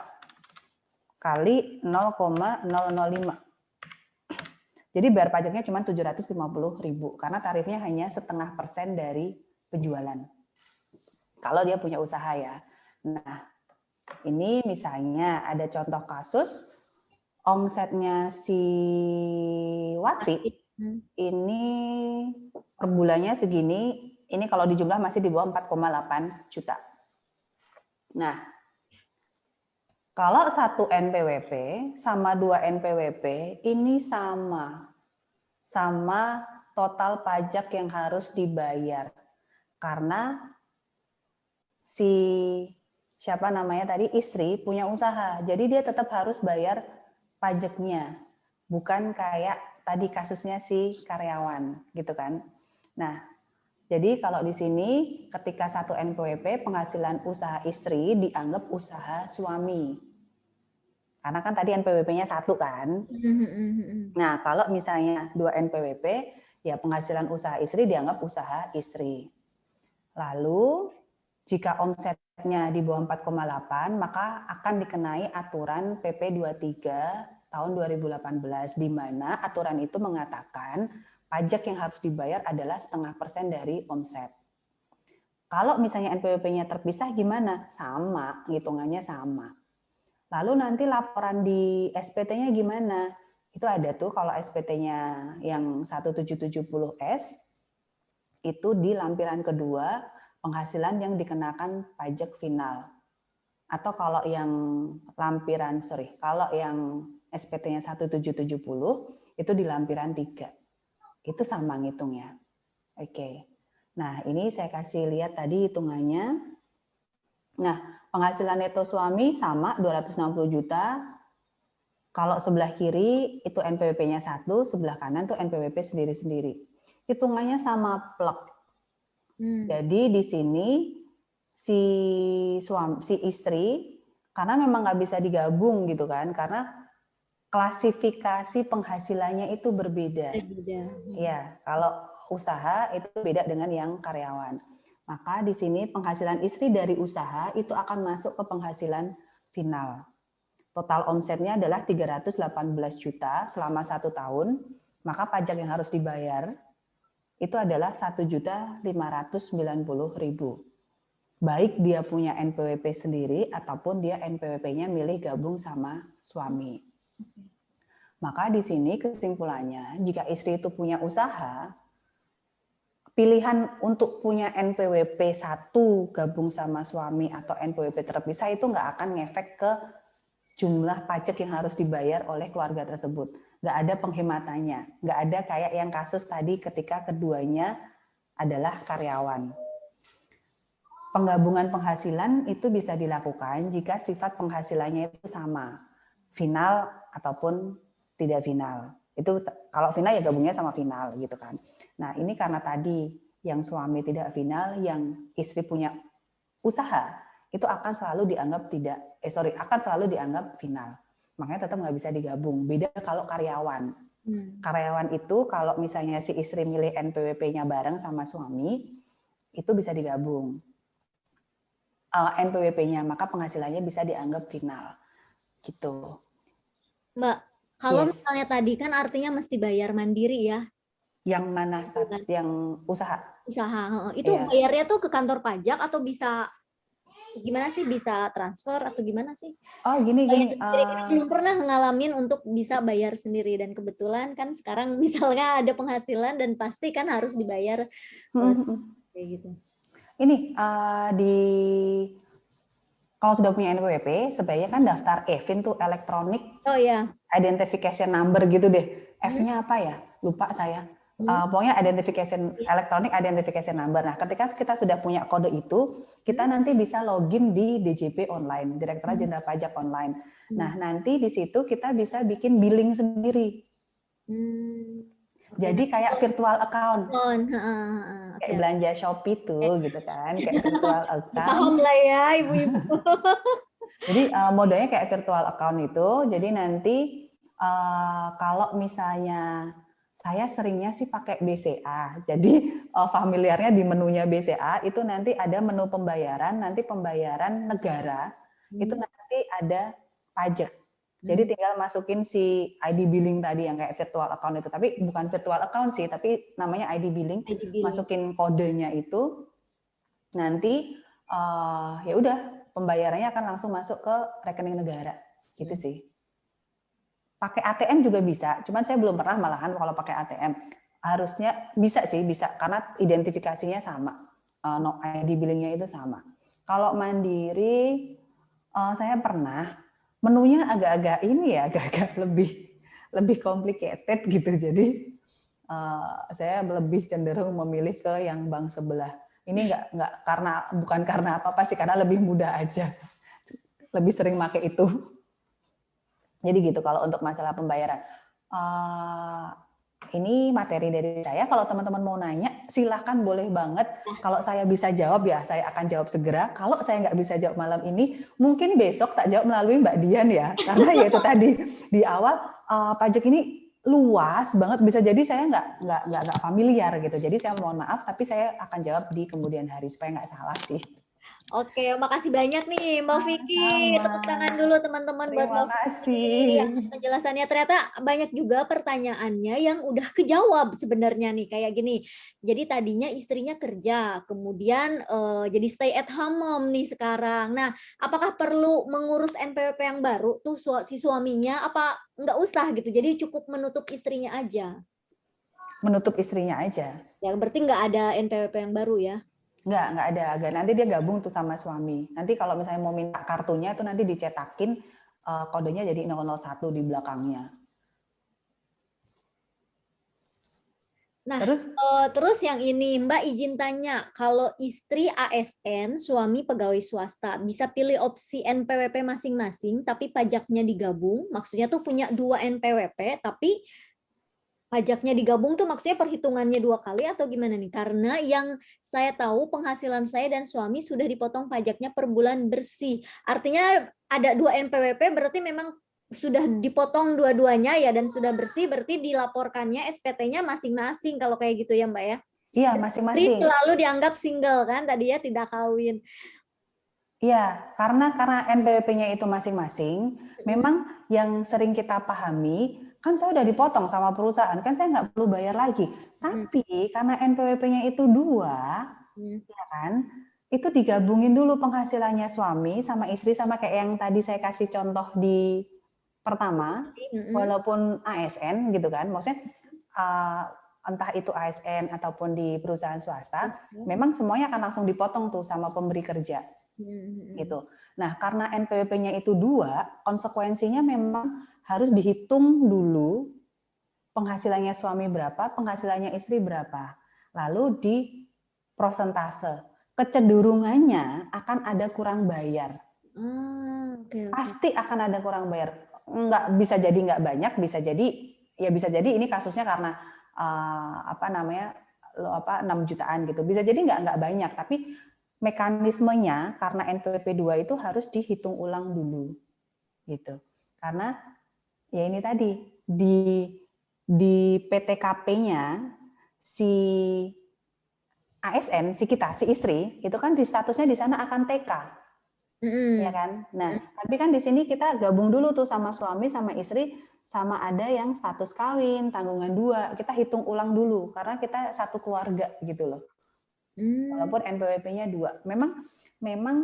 Speaker 2: kali 0,005. Jadi bayar pajaknya cuma 750.000 karena tarifnya hanya 0,5% dari penjualan. Kalau dia punya usaha ya. Nah, ini misalnya ada contoh kasus omsetnya si Wati ini per bulannya segini, ini kalau dijumlah masih di bawah 4,8 juta. Nah, kalau 1 NPWP sama 2 NPWP ini sama total pajak yang harus dibayar. Karena si siapa namanya tadi istri punya usaha, jadi dia tetap harus bayar pajaknya, bukan kayak tadi kasusnya si karyawan gitu kan. Nah, jadi kalau di sini ketika 1 NPWP penghasilan usaha istri dianggap usaha suami, karena kan tadi NPWP-nya 1 kan. Nah, kalau misalnya 2 NPWP ya penghasilan usaha istri dianggap usaha istri. Lalu jika omsetnya di bawah 4,8 maka akan dikenai aturan PP 23 tahun 2018 di mana aturan itu mengatakan pajak yang harus dibayar adalah 0,5% dari omset. Kalau misalnya NPWP-nya terpisah gimana? Sama, hitungannya sama. Lalu nanti laporan di SPT-nya gimana? Itu ada tuh kalau SPT-nya yang 1770S itu di lampiran kedua penghasilan yang dikenakan pajak final. Atau kalau yang kalau yang SPT-nya 1770 itu di lampiran 3. Itu sama ngitungnya. Oke. Nah, ini saya kasih lihat tadi hitungannya. Nah, penghasilan neto suami sama 260 juta. Kalau sebelah kiri itu NPWP-nya 1, sebelah kanan tuh NPWP sendiri-sendiri. Hitungannya sama plek. Jadi di sini si istri karena memang nggak bisa digabung gitu kan, karena klasifikasi penghasilannya itu berbeda. Ya, kalau usaha itu beda dengan yang karyawan. Maka di sini penghasilan istri dari usaha itu akan masuk ke penghasilan final. Total omsetnya adalah 318 juta selama 1 tahun, maka pajak yang harus dibayar itu adalah 1.590.000. Baik dia punya NPWP sendiri ataupun dia NPWP-nya milih gabung sama suami. Maka di sini kesimpulannya, jika istri itu punya usaha, pilihan untuk punya NPWP 1 gabung sama suami atau NPWP terpisah itu nggak akan ngefek ke jumlah pajak yang harus dibayar oleh keluarga tersebut. Nggak ada penghematannya. Nggak ada kayak yang kasus tadi ketika keduanya adalah karyawan. Penggabungan penghasilan itu bisa dilakukan jika sifat penghasilannya itu sama. final ataupun tidak final. Itu kalau final ya gabungnya sama final gitu kan. Nah, ini karena tadi yang suami tidak final, yang istri punya usaha, itu akan selalu dianggap akan selalu dianggap final. Makanya tetap nggak bisa digabung. Beda kalau karyawan. Karyawan itu kalau misalnya si istri milih NPWP-nya bareng sama suami, itu bisa digabung. NPWP-nya, maka penghasilannya bisa dianggap final. Gitu.
Speaker 1: Mbak, kalau
Speaker 2: Yes.
Speaker 1: misalnya tadi kan artinya mesti bayar mandiri ya.
Speaker 2: Yang mana yang usaha?
Speaker 1: Usaha. Itu bayarnya tuh ke kantor pajak atau bisa gimana sih, bisa transfer atau gimana sih?
Speaker 2: Oh, gini.
Speaker 1: Belum pernah ngalamin untuk bisa bayar sendiri, dan kebetulan kan sekarang misalnya ada penghasilan dan pasti kan harus dibayar kayak gitu.
Speaker 2: Ini kalau sudah punya NPWP, sebaiknya kan daftar EVIN tuh, Electronic Identification Number gitu deh. F-nya apa ya? Lupa saya. Pokoknya Electronic Identification Number. Nah, ketika kita sudah punya kode itu, kita nanti bisa login di DJP online, Direktorat Jenderal Pajak online. Nah, nanti di situ kita bisa bikin billing sendiri. Jadi kayak virtual account. Kayak belanja Shopee tuh gitu kan, kayak virtual account.
Speaker 1: Paham lah ya ibu-ibu.
Speaker 2: Jadi modalnya kayak virtual account itu. Jadi nanti kalau misalnya saya seringnya sih pakai BCA. Jadi familiarnya di menunya BCA itu nanti ada menu pembayaran, nanti pembayaran negara, itu nanti ada pajak. Jadi tinggal masukin si ID billing tadi yang kayak virtual account itu. Tapi bukan virtual account sih, tapi namanya ID billing. Masukin kodenya itu, nanti ya udah pembayarannya akan langsung masuk ke rekening negara. Gitu sih. Pakai ATM juga bisa, cuman saya belum pernah malahan kalau pakai ATM. Harusnya bisa sih, bisa karena identifikasinya sama. ID billingnya itu sama. Kalau mandiri, saya pernah, menunya agak-agak ini ya, agak-agak lebih complicated gitu. Jadi saya lebih cenderung memilih ke yang bank sebelah. Ini bukan karena apa-apa sih, karena lebih mudah aja. Lebih sering pakai itu. Jadi gitu kalau untuk masalah pembayaran. Ini materi dari saya. Kalau teman-teman mau nanya, silahkan, boleh banget. Kalau saya bisa jawab ya, saya akan jawab segera. Kalau saya nggak bisa jawab malam ini, mungkin besok tak jawab melalui Mbak Dian ya. Karena ya itu tadi di awal pajak ini luas banget. Bisa jadi saya nggak familiar gitu. Jadi saya mohon maaf, tapi saya akan jawab di kemudian hari supaya nggak salah sih.
Speaker 1: Oke, makasih banyak nih Mbak Vicky. Tepuk tangan dulu teman-teman buat Mbak Vicky. Penjelasannya ternyata banyak juga pertanyaannya yang udah kejawab sebenarnya nih, kayak gini. Jadi tadinya istrinya kerja, kemudian jadi stay at home mom nih sekarang. Nah, apakah perlu mengurus NPWP yang baru tuh si suaminya, apa nggak usah gitu? Jadi cukup menutup istrinya aja.
Speaker 2: Menutup istrinya aja.
Speaker 1: Ya, berarti nggak ada NPWP yang baru ya?
Speaker 2: Nggak ada. Nanti dia gabung tuh sama suami. Nanti kalau misalnya mau minta kartunya itu nanti dicetakin kodenya jadi 001 di belakangnya.
Speaker 1: Nah, terus yang ini Mbak izin tanya, kalau istri ASN, suami pegawai swasta, bisa pilih opsi NPWP masing-masing, tapi pajaknya digabung. Maksudnya tuh punya 2 NPWP, tapi pajaknya digabung tuh maksudnya perhitungannya 2 kali atau gimana nih? Karena yang saya tahu penghasilan saya dan suami sudah dipotong pajaknya per bulan bersih. Artinya ada 2 NPWP berarti memang sudah dipotong dua-duanya ya, dan sudah bersih, berarti dilaporkannya SPT-nya masing-masing kalau kayak gitu ya Mbak ya?
Speaker 2: Iya, masing-masing.
Speaker 1: Selalu dianggap single kan, tadi ya tidak kawin.
Speaker 2: Iya, karena NPWP-nya itu masing-masing, memang yang sering kita pahami, kan saya udah dipotong sama perusahaan, kan saya nggak perlu bayar lagi. Tapi karena NPWP-nya itu 2, ya kan, itu digabungin dulu penghasilannya suami sama istri, sama kayak yang tadi saya kasih contoh di pertama, walaupun ASN gitu kan, maksudnya entah itu ASN ataupun di perusahaan swasta, memang semuanya akan langsung dipotong tuh sama pemberi kerja. Gitu. Nah, karena NPWP-nya itu 2, konsekuensinya memang harus dihitung dulu penghasilannya suami berapa, penghasilannya istri berapa. Lalu di prosentase. Kecenderungannya akan ada kurang bayar. Pasti akan ada kurang bayar. nggak bisa jadi nggak banyak, bisa jadi ini kasusnya karena 6 jutaan gitu. Bisa jadi nggak banyak, tapi mekanismenya karena NPWP 2 itu harus dihitung ulang dulu gitu. Karena ya ini tadi di PTKP-nya si ASN, si istri, itu kan di statusnya di sana akan TK. Ya kan? Nah, tapi kan di sini kita gabung dulu tuh sama suami, sama istri, sama ada yang status kawin, tanggungan 2. Kita hitung ulang dulu, karena kita satu keluarga gitu loh. Walaupun NPWP-nya 2. Memang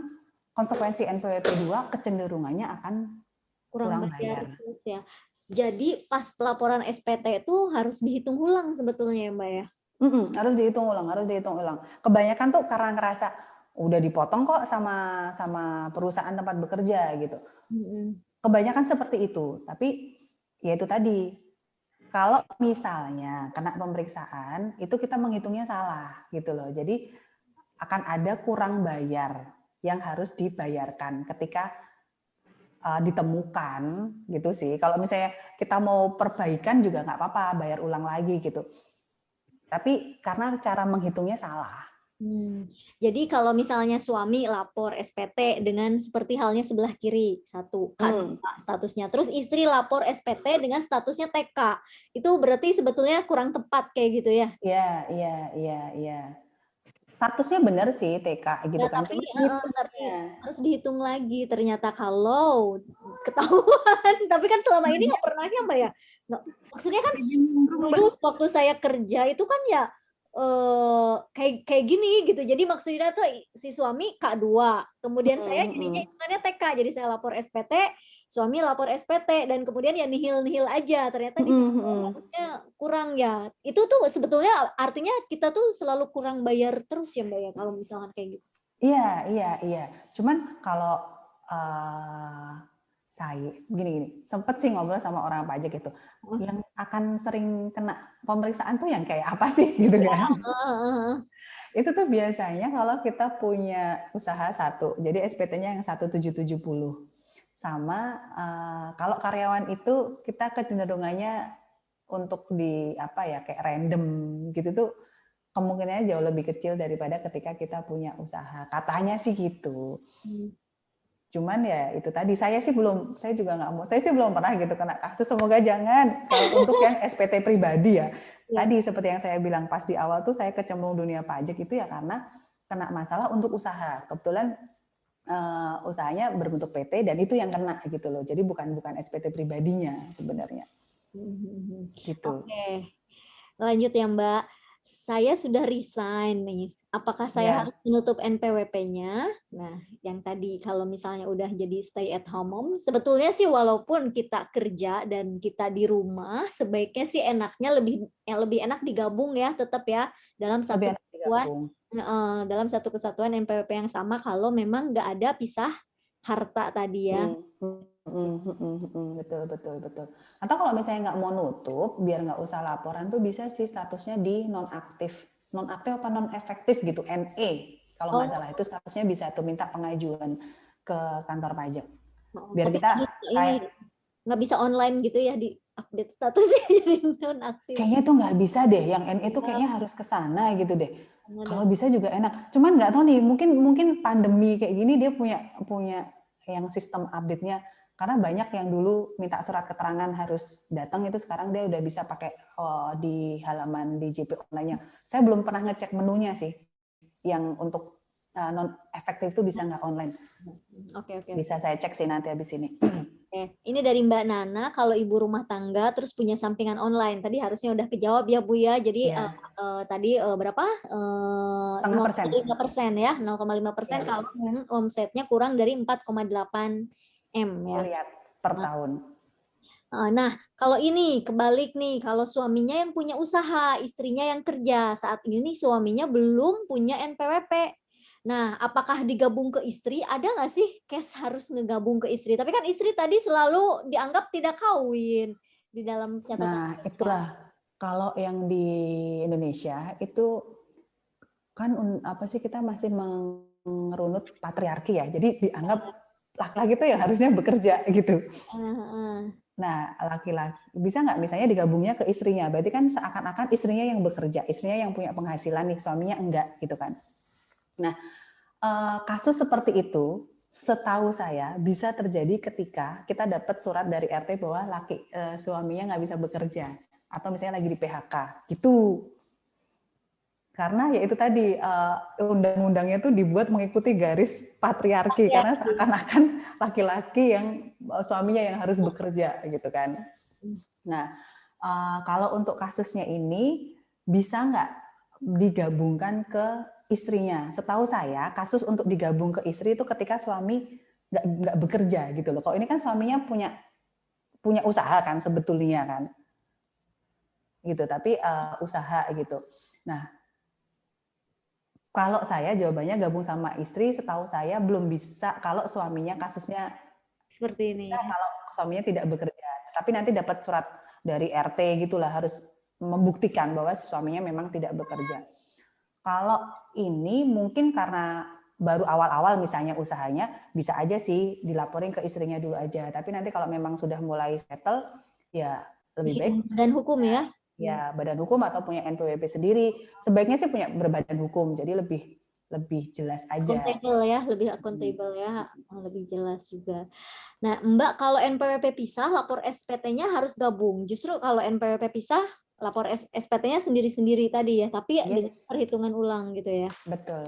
Speaker 2: konsekuensi NPWP 2 kecenderungannya akan kurang bayar.
Speaker 1: Terus ya. Jadi pas pelaporan SPT itu harus dihitung ulang sebetulnya ya Mbak ya?
Speaker 2: Harus dihitung ulang. Kebanyakan tuh karena ngerasa udah dipotong kok sama perusahaan tempat bekerja gitu. Kebanyakan seperti itu. Tapi ya itu tadi, kalau misalnya kena pemeriksaan itu kita menghitungnya salah gitu loh. Jadi akan ada kurang bayar yang harus dibayarkan ketika ditemukan gitu sih. Kalau misalnya kita mau perbaikan juga nggak apa-apa, bayar ulang lagi gitu. Tapi karena cara menghitungnya salah.
Speaker 1: Jadi kalau misalnya suami lapor SPT dengan seperti halnya sebelah kiri, 1 K2 statusnya. Terus istri lapor SPT dengan statusnya TK. Itu berarti sebetulnya kurang tepat kayak gitu ya?
Speaker 2: Iya. Statusnya benar sih TK gitu
Speaker 1: Ya,
Speaker 2: kan.
Speaker 1: tapi harus dihitung lagi ternyata kalau ketahuan. Tapi kan selama ini nggak pernah ya Mbak ya. Maksudnya kan dulu waktu saya kerja itu kan ya kayak gini gitu. Jadi maksudnya tuh si suami K2, kemudian saya jadinya hitungannya TK. Jadi saya lapor SPT, suami lapor SPT, dan kemudian ya nihil aja. Ternyata di situ harusnya kurang ya. Itu tuh sebetulnya artinya kita tuh selalu kurang bayar terus ya Mbak ya kalau misalkan kayak gitu.
Speaker 2: Iya. Cuman kalau saya gini, sempet sih ngobrol sama orang pajak itu, yang akan sering kena pemeriksaan tuh yang kayak apa sih gitu kan? Itu tuh biasanya kalau kita punya usaha satu, jadi SPT-nya yang 1770. Sama kalau karyawan itu kita kecenderungannya untuk kayak random gitu tuh kemungkinannya jauh lebih kecil daripada ketika kita punya usaha. Katanya sih gitu. Cuman ya itu tadi, saya sih belum pernah gitu kena kasus, semoga jangan. Kalau untuk yang SPT pribadi ya, tadi seperti yang saya bilang pas di awal tuh saya kecemplung dunia pajak itu ya karena kena masalah untuk usaha. Kebetulan usahanya berbentuk PT dan itu yang kena gitu loh. Jadi bukan SPT pribadinya sebenarnya. Gitu.
Speaker 1: Oke. Lanjut ya Mbak. Saya sudah resign nih. Apakah saya harus menutup NPWP-nya? Nah, yang tadi kalau misalnya udah jadi stay at home mom, sebetulnya sih walaupun kita kerja dan kita di rumah, sebaiknya sih enaknya lebih enak digabung ya, tetap ya dalam satu kesatuan NPWP yang sama kalau memang nggak ada pisah harta tadi ya.
Speaker 2: Betul. Atau kalau misalnya nggak mau nutup, biar nggak usah laporan tuh bisa sih statusnya di nonaktif apa non efektif gitu, NE kalau nggak salah itu statusnya bisa tuh minta pengajuan ke kantor pajak. Biar kita kayak
Speaker 1: nggak bisa online gitu ya di update statusnya jadi nonaktif.
Speaker 2: Kayaknya tuh nggak bisa deh, yang NE tuh kayaknya harus ke sana gitu deh. Kalau bisa juga enak. Cuman nggak tahu nih, mungkin pandemi kayak gini dia punya yang sistem update-nya. Karena banyak yang dulu minta surat keterangan harus datang, itu sekarang dia udah bisa pakai di halaman di JP online-nya. Saya belum pernah ngecek menunya sih, yang untuk non efektif itu bisa nggak online.
Speaker 1: Oke.
Speaker 2: Bisa saya cek sih nanti habis ini.
Speaker 1: Oke, ini dari Mbak Nana, kalau ibu rumah tangga terus punya sampingan online, tadi harusnya udah kejawab ya Bu ya, jadi tadi berapa? 0,5% ya, 0,5% kalau omsetnya kurang dari 4,8 M ya.
Speaker 2: Lihat per tahun.
Speaker 1: Nah, kalau ini kebalik nih, kalau suaminya yang punya usaha, istrinya yang kerja, saat ini suaminya belum punya NPWP. Nah, apakah digabung ke istri? Ada nggak sih case harus ngegabung ke istri? Tapi kan istri tadi selalu dianggap tidak kawin di dalam catatan.
Speaker 2: Nah, itulah kalau yang di Indonesia itu kan apa sih, kita masih mengerunut patriarki ya. Jadi dianggap laki-laki itu yang harusnya bekerja gitu.
Speaker 1: Heeh.
Speaker 2: Nah, laki-laki bisa nggak misalnya digabungnya ke istrinya? Berarti kan seakan-akan istrinya yang bekerja, istrinya yang punya penghasilan nih, suaminya enggak gitu kan. Nah, kasus seperti itu setahu saya bisa terjadi ketika kita dapat surat dari RT bahwa suaminya nggak bisa bekerja atau misalnya lagi di PHK gitu. Karena ya itu tadi undang-undangnya tuh dibuat mengikuti garis patriarki karena seakan-akan laki-laki yang suaminya yang harus bekerja gitu kan. Nah, kalau untuk kasusnya ini bisa nggak digabungkan ke istrinya? Setahu saya kasus untuk digabung ke istri itu ketika suami nggak bekerja gitu loh. Kalau ini kan suaminya punya usaha kan sebetulnya kan, gitu. Tapi usaha gitu. Nah, kalau saya jawabannya gabung sama istri, setahu saya belum bisa kalau suaminya kasusnya
Speaker 1: Seperti ini.
Speaker 2: kalau suaminya tidak bekerja. Tapi nanti dapat surat dari RT gitulah harus membuktikan bahwa suaminya memang tidak bekerja. Kalau ini mungkin karena baru awal-awal misalnya usahanya, bisa aja sih dilaporin ke istrinya dulu aja. Tapi nanti kalau memang sudah mulai settle, ya lebih baik
Speaker 1: Dan hukum ya.
Speaker 2: ya badan hukum atau punya NPWP sendiri. Sebaiknya sih punya berbadan hukum, jadi lebih jelas aja.
Speaker 1: Akuntabel ya, lebih akuntabel ya, lebih jelas juga. Nah, Mbak, kalau NPWP pisah, lapor SPT-nya harus gabung. Justru kalau NPWP pisah, lapor SPT-nya sendiri-sendiri tadi ya, tapi dengan perhitungan ulang gitu ya.
Speaker 2: Betul.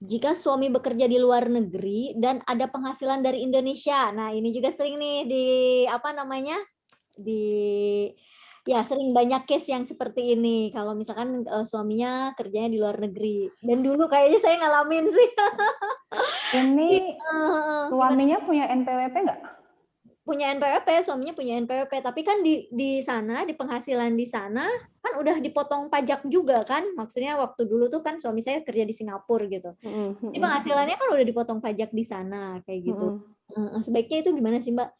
Speaker 1: Jika suami bekerja di luar negeri dan ada penghasilan dari Indonesia. Nah, ini juga sering nih sering banyak case yang seperti ini. Kalau misalkan suaminya kerjanya di luar negeri. Dan dulu kayaknya saya ngalamin sih.
Speaker 2: Ini suaminya punya NPWP nggak?
Speaker 1: Punya NPWP, suaminya punya NPWP, tapi kan di sana, di penghasilan di sana kan udah dipotong pajak juga kan, maksudnya waktu dulu tuh kan suami saya kerja di Singapura gitu, jadi penghasilannya kan udah dipotong pajak di sana kayak gitu. Sebaiknya itu gimana sih Mbak?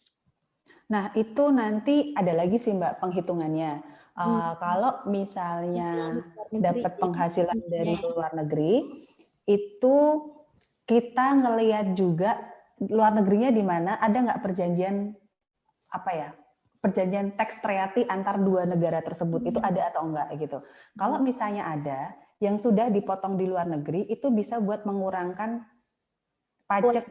Speaker 2: Nah itu nanti ada lagi sih Mbak penghitungannya. Kalau misalnya dapat penghasilan dari luar negeri, itu kita ngelihat juga luar negerinya di mana, ada nggak perjanjian perjanjian tax treaty antar dua negara tersebut, itu ada atau enggak gitu. Kalau misalnya ada yang sudah dipotong di luar negeri, itu bisa buat mengurangkan pajak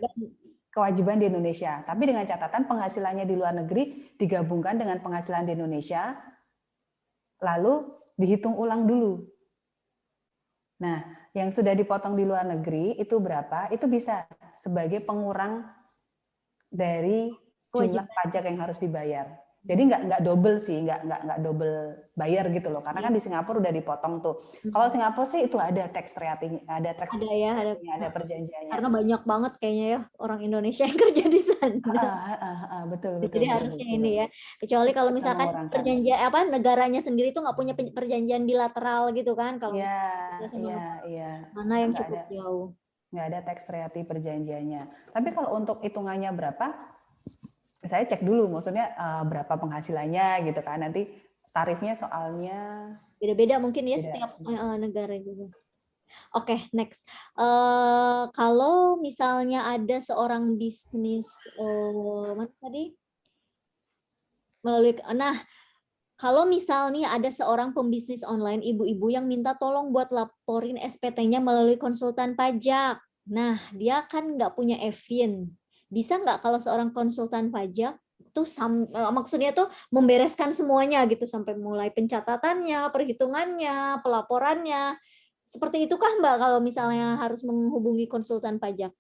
Speaker 2: kewajiban di Indonesia. Tapi dengan catatan penghasilannya di luar negeri digabungkan dengan penghasilan di Indonesia, lalu dihitung ulang dulu. Nah, yang sudah dipotong di luar negeri itu berapa? Itu bisa sebagai pengurang dari jumlah pajak yang harus dibayar. Jadi nggak double sih, nggak double bayar gitu loh. Karena kan di Singapura udah dipotong tuh. Kalau Singapura sih itu ada tax rating, ada perjanjiannya.
Speaker 1: Karena banyak banget kayaknya ya orang Indonesia yang kerja di sana.
Speaker 2: Betul.
Speaker 1: Jadi harusnya ini ya. Kecuali kalau misalkan perjanjian negaranya sendiri tuh nggak punya perjanjian bilateral gitu kan? Kalau mana yang cukup jauh.
Speaker 2: Nggak ada tax rating perjanjiannya. Tapi kalau untuk hitungannya berapa? Saya cek dulu, maksudnya berapa penghasilannya gitu kan, nanti tarifnya soalnya
Speaker 1: beda-beda mungkin ya setiap negara juga. Oke, next. Kalau misalnya ada seorang bisnis mana tadi kalau misalnya ada seorang pembisnis online ibu-ibu yang minta tolong buat laporin SPT-nya melalui konsultan pajak. Nah, dia kan nggak punya EVIN. Bisa nggak kalau seorang konsultan pajak tuh maksudnya tuh membereskan semuanya gitu sampai mulai pencatatannya, perhitungannya, pelaporannya. Seperti itukah Mbak kalau misalnya harus menghubungi konsultan pajak?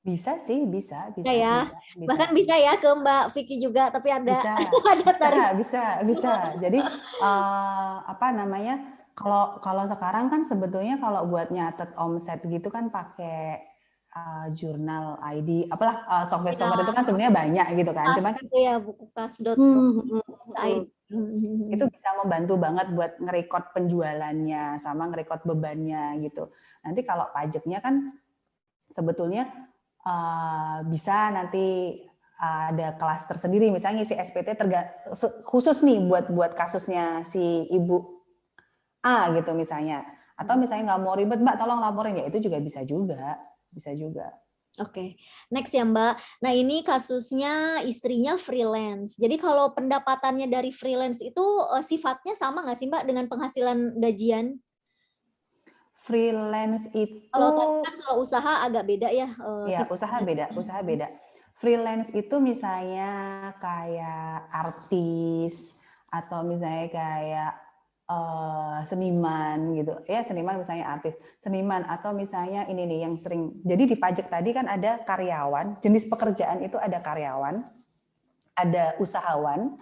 Speaker 2: Bisa sih, bisa.
Speaker 1: Ya. Bahkan bisa ya ke Mbak Vicky juga, tapi ada
Speaker 2: tarif. Bisa. Jadi kalau sekarang kan sebetulnya kalau buat nyatet omset gitu kan pakai jurnal ID, software itu kan sebenarnya banyak gitu kan. Cuma kan
Speaker 1: ya bukukas.com.
Speaker 2: Itu bisa membantu banget buat ngerekod penjualannya sama ngerekod bebannya gitu. Nanti kalau pajaknya kan sebetulnya bisa nanti ada kelas tersendiri, misalnya ngisi SPT khusus nih buat kasusnya si ibu A gitu misalnya. Atau misalnya nggak mau ribet, Mbak, tolong laporin, ya itu juga bisa juga. Bisa juga.
Speaker 1: Oke, next ya Mbak. Nah ini kasusnya istrinya freelance. Jadi kalau pendapatannya dari freelance itu sifatnya sama nggak sih Mbak dengan penghasilan gajian?
Speaker 2: Freelance itu,
Speaker 1: Kalau tadi kan kalau usaha agak beda ya.
Speaker 2: ya usaha beda. Freelance itu misalnya kayak artis atau misalnya kayak seniman gitu. Ya seniman misalnya artis, seniman atau misalnya ini nih yang sering. Jadi di pajak tadi kan ada karyawan, jenis pekerjaan itu ada karyawan, ada usahawan,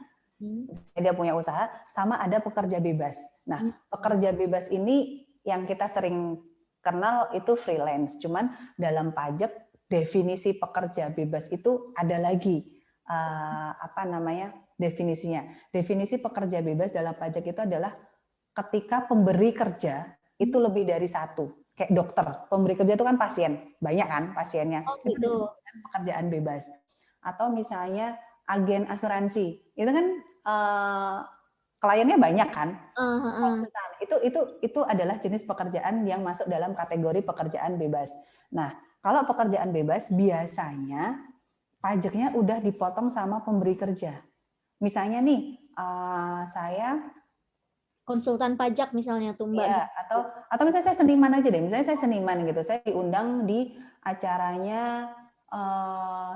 Speaker 2: dia punya usaha, sama ada pekerja bebas. Nah, pekerja bebas ini yang kita sering kenal itu freelance. Cuman dalam pajak definisi pekerja bebas itu ada lagi apa namanya definisinya. Definisi pekerja bebas dalam pajak itu adalah ketika pemberi kerja itu lebih dari satu. Kayak dokter, pemberi kerja itu kan pasien, banyak kan pasiennya.
Speaker 1: Oh,
Speaker 2: Itu
Speaker 1: gitu.
Speaker 2: disebut pekerjaan bebas. Atau misalnya agen asuransi, itu kan kliennya banyak kan, konsultan. Itu adalah jenis pekerjaan yang masuk dalam kategori pekerjaan bebas. Nah, kalau pekerjaan bebas biasanya pajaknya udah dipotong sama pemberi kerja. Misalnya nih, saya
Speaker 1: Konsultan pajak misalnya tuh Mbak.
Speaker 2: ya, atau misalnya saya seniman aja deh. Misalnya saya seniman gitu, saya diundang di acaranya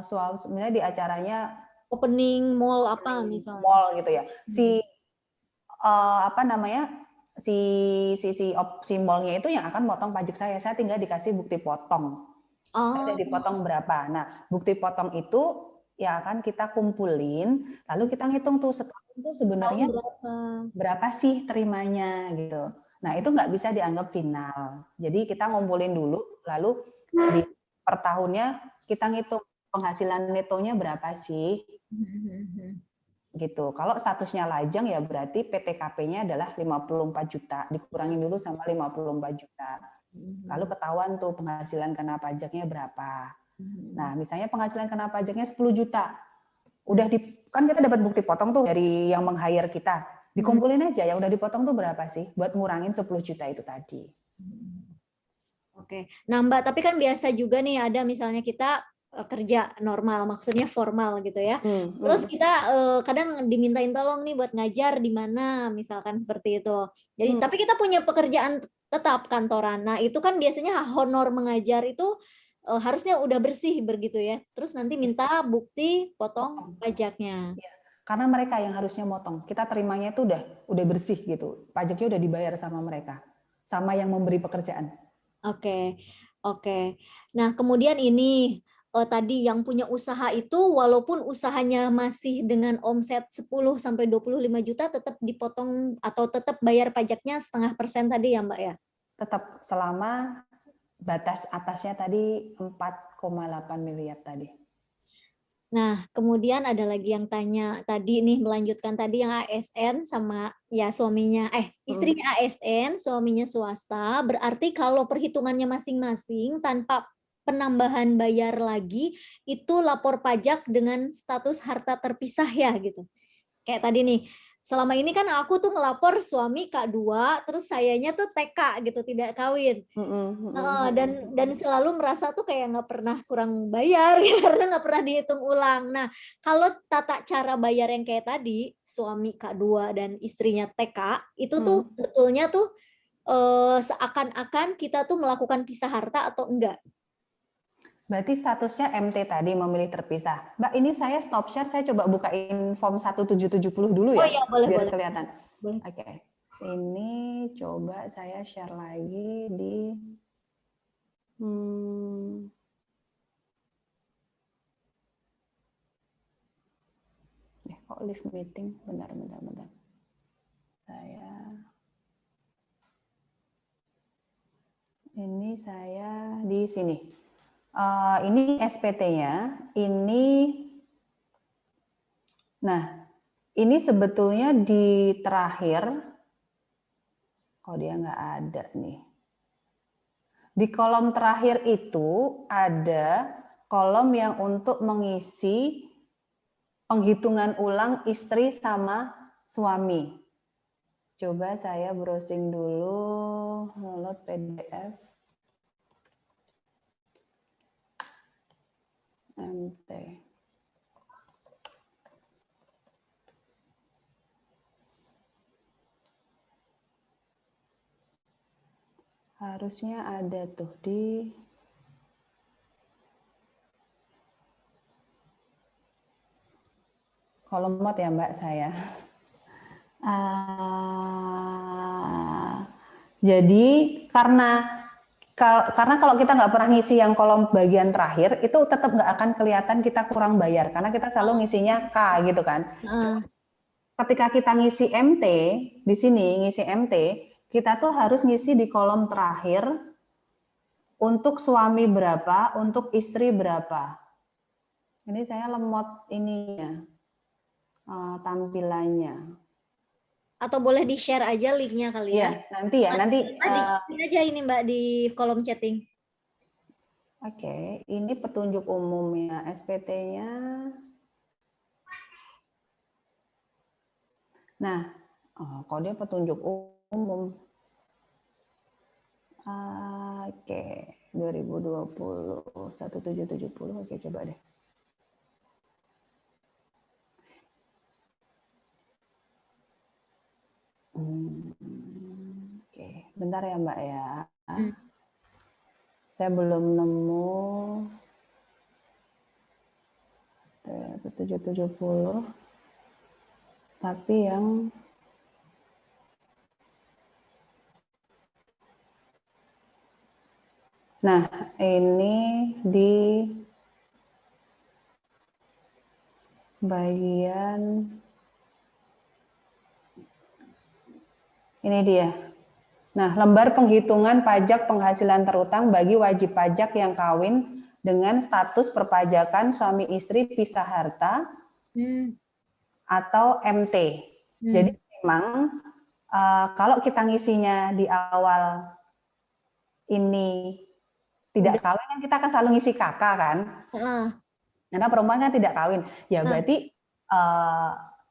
Speaker 2: misalnya di acaranya
Speaker 1: Opening mall apa misalnya.
Speaker 2: mall gitu ya. Apa namanya? Si mallnya itu yang akan potong pajak saya. Saya tinggal dikasih bukti potong. Saya udah dipotong berapa. Nah, bukti potong itu ya akan kita kumpulin, lalu kita ngitung tuh setahun tuh sebenarnya berapa sih terimanya gitu. Nah, itu nggak bisa dianggap final. Jadi kita ngumpulin dulu, lalu di per tahunnya kita ngitung penghasilan netonya berapa sih. Gitu. Kalau statusnya lajang ya berarti PTKP-nya adalah 54 juta, dikurangin dulu sama 54 juta. Lalu ketahuan tuh penghasilan kena pajaknya berapa. Nah, misalnya penghasilan kena pajaknya 10 juta. Kan kita dapat bukti potong tuh dari yang meng-hire kita. Dikumpulin aja yang udah dipotong tuh berapa sih buat ngurangin 10 juta itu tadi.
Speaker 1: Oke. Nah, Mbak, tapi kan biasa juga nih ada misalnya kita kerja normal, maksudnya formal gitu ya. Terus kita kadang dimintain tolong nih buat ngajar di mana, misalkan seperti itu. Jadi, tapi kita punya pekerjaan tetap kantoran. Nah, itu kan biasanya honor mengajar itu harusnya udah bersih begitu ya. Terus nanti minta bukti potong pajaknya.
Speaker 2: Ya, karena mereka yang harusnya motong. Kita terimanya itu udah bersih gitu. Pajaknya udah dibayar sama mereka, sama yang memberi pekerjaan.
Speaker 1: Oke, oke. Nah, kemudian ini tadi yang punya usaha itu walaupun usahanya masih dengan omset 10 sampai 25 juta tetap dipotong atau tetap bayar pajaknya 0,5% tadi ya, Mbak ya?
Speaker 2: Tetap selama batas atasnya tadi 4,8 miliar tadi.
Speaker 1: Nah, kemudian ada lagi yang tanya tadi nih melanjutkan tadi yang ASN sama ya suaminya istrinya ASN, suaminya swasta, berarti kalau perhitungannya masing-masing tanpa penambahan bayar lagi itu lapor pajak dengan status harta terpisah ya gitu. Kayak tadi nih, selama ini kan aku tuh ngelapor suami K2, terus sayanya tuh TK gitu, tidak kawin. Dan selalu merasa tuh kayak nggak pernah kurang bayar karena nggak pernah dihitung ulang. Nah, kalau tata cara bayar yang kayak tadi, suami K2 dan istrinya TK, itu tuh sebetulnya tuh seakan-akan kita tuh melakukan pisah harta atau enggak.
Speaker 2: Berarti statusnya MT tadi memilih terpisah. Mbak, ini saya stop share, saya coba bukain form 1770 dulu ya,
Speaker 1: Oh ya, boleh,
Speaker 2: biar
Speaker 1: boleh.
Speaker 2: kelihatan.
Speaker 1: Boleh.
Speaker 2: Oke. Ini coba saya share lagi di kok live meeting? Bentar. Saya di sini. Ini SPT-nya. Nah, ini sebetulnya di terakhir. Oh, dia nggak ada nih. Di kolom terakhir itu ada kolom yang untuk mengisi penghitungan ulang istri sama suami. Coba saya browsing dulu, download PDF. MT. Harusnya ada tuh di kolom mod ya Mbak saya. Jadi karena kalau kita nggak pernah ngisi yang kolom bagian terakhir, itu tetap nggak akan kelihatan kita kurang bayar karena kita selalu ngisinya K gitu kan. Ketika kita ngisi MT di sini ngisi MT, kita tuh harus ngisi di kolom terakhir untuk suami berapa, untuk istri berapa. Ini saya lemot ininya tampilannya.
Speaker 1: Atau boleh di-share aja linknya kali
Speaker 2: Iya,
Speaker 1: ya.
Speaker 2: nanti
Speaker 1: Di aja ini Mbak di kolom chatting.
Speaker 2: Oke, ini petunjuk umumnya SPT-nya. Nah, kalau dia petunjuk umum. Oke, 2020 1770. Oke, coba deh. Oke, bentar ya Mbak ya. Saya belum nemu 770. Tapi yang nah, ini di bagian ini dia. Nah, lembar penghitungan pajak penghasilan terutang bagi wajib pajak yang kawin dengan status perpajakan suami istri pisah harta atau MT. Jadi memang kalau kita ngisinya di awal ini tidak kawin kan kita akan selalu ngisi kakak kan? Karena perempuan kan tidak kawin. Ya berarti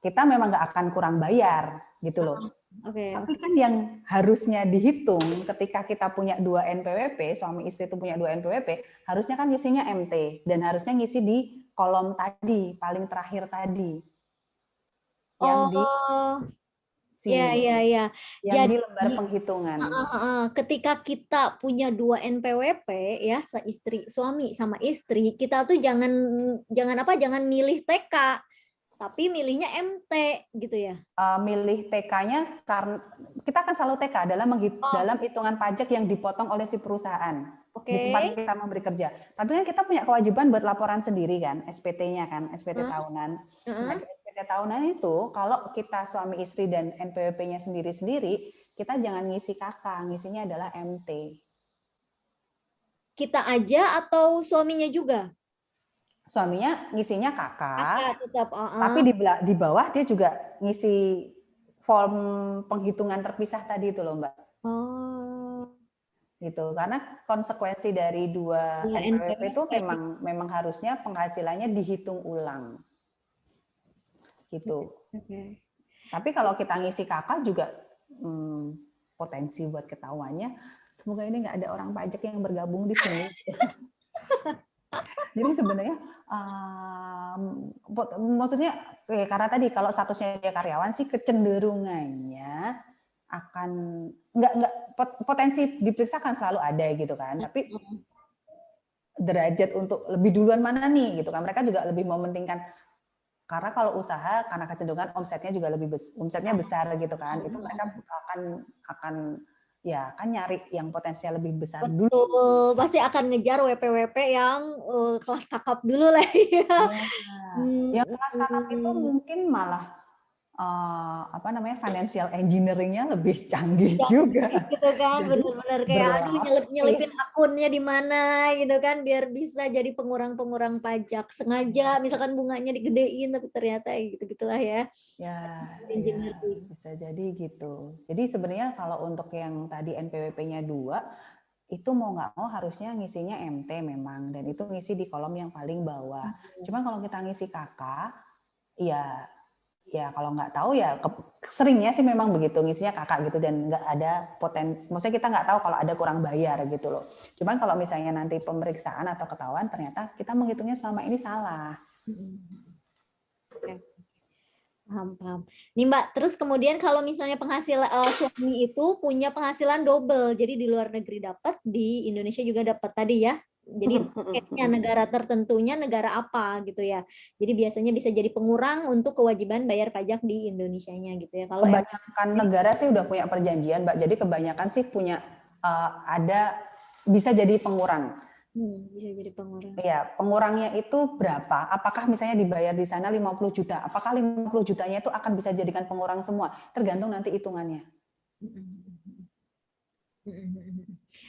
Speaker 2: kita memang nggak akan kurang bayar gitu loh. Tapi kan yang harusnya dihitung ketika kita punya 2 NPWP, suami istri itu punya 2 NPWP, harusnya kan ngisinya MT dan harusnya ngisi di kolom tadi, paling terakhir tadi. Yang di sini.
Speaker 1: Yang
Speaker 2: di lembar penghitungan.
Speaker 1: Ketika kita punya 2 NPWP ya, suami sama istri, kita tuh jangan milih TK. Tapi milihnya MT gitu ya.
Speaker 2: Milih TK-nya karena kita akan selalu TK dalam hitungan pajak yang dipotong oleh si perusahaan di tempat kita memberi kerja. Tapi kan kita punya kewajiban buat laporan sendiri kan, SPT-nya kan, SPT tahunan. Nah, SPT tahunan itu kalau kita suami istri dan NPWP-nya sendiri-sendiri, kita jangan ngisi KK, ngisinya adalah MT.
Speaker 1: Kita aja atau suaminya juga?
Speaker 2: Suaminya ngisinya kakak
Speaker 1: tetap,
Speaker 2: tapi di bawah dia juga ngisi form penghitungan terpisah tadi itu loh Mbak. Gitu, karena konsekuensi dari 2 NPWP itu memang harusnya penghasilannya dihitung ulang. Gitu. Tapi kalau kita ngisi kakak juga potensi buat ketahuannya. Semoga ini nggak ada orang pajak yang bergabung di sini. Jadi sebenarnya maksudnya karena tadi kalau statusnya dia karyawan sih kecenderungannya akan nggak potensi diperiksa kan selalu ada gitu kan, tapi derajat untuk lebih duluan mana nih gitu kan, mereka juga lebih mementingkan karena kalau usaha karena kecenderungan omsetnya juga omsetnya besar gitu kan, itu mereka akan ya kan nyari yang potensial lebih besar dulu.
Speaker 1: Betul, pasti akan ngejar WP-WP yang kelas kakap dulu lah ya.
Speaker 2: Yang kelas kakap itu mungkin malah financial engineering-nya lebih canggih juga.
Speaker 1: Gitu kan, benar-benar kayak aduh nyelipin akunnya di mana gitu kan biar bisa jadi pengurang-pengurang pajak. Sengaja misalkan bunganya digedein tapi ternyata gitu-gitulah ya.
Speaker 2: Ya, bisa jadi gitu. Jadi sebenarnya kalau untuk yang tadi NPWP-nya 2 itu mau nggak mau harusnya ngisinya MT memang, dan itu ngisi di kolom yang paling bawah. Cuma kalau kita ngisi KK, ya Ya kalau nggak tahu ya seringnya sih memang begitu, ngisinya kakak gitu dan nggak ada maksudnya kita nggak tahu kalau ada kurang bayar gitu loh. Cuman kalau misalnya nanti pemeriksaan atau ketahuan ternyata kita menghitungnya selama ini salah.
Speaker 1: Oke. Paham. Nih Mbak, terus kemudian kalau misalnya suami itu punya penghasilan double, jadi di luar negeri dapat, di Indonesia juga dapat tadi ya. Jadi targetnya negara tertentunya negara apa gitu ya. Jadi biasanya bisa jadi pengurang untuk kewajiban bayar pajak di Indonesianya gitu ya. Kalau
Speaker 2: Kebanyakan negara sih udah punya perjanjian, Mbak. Jadi kebanyakan sih punya bisa jadi pengurang.
Speaker 1: Bisa jadi pengurang.
Speaker 2: Iya, pengurangnya itu berapa? Apakah misalnya dibayar di sana 50 juta? Apakah 50 jutanya itu akan bisa jadikan pengurang semua? Tergantung nanti hitungannya.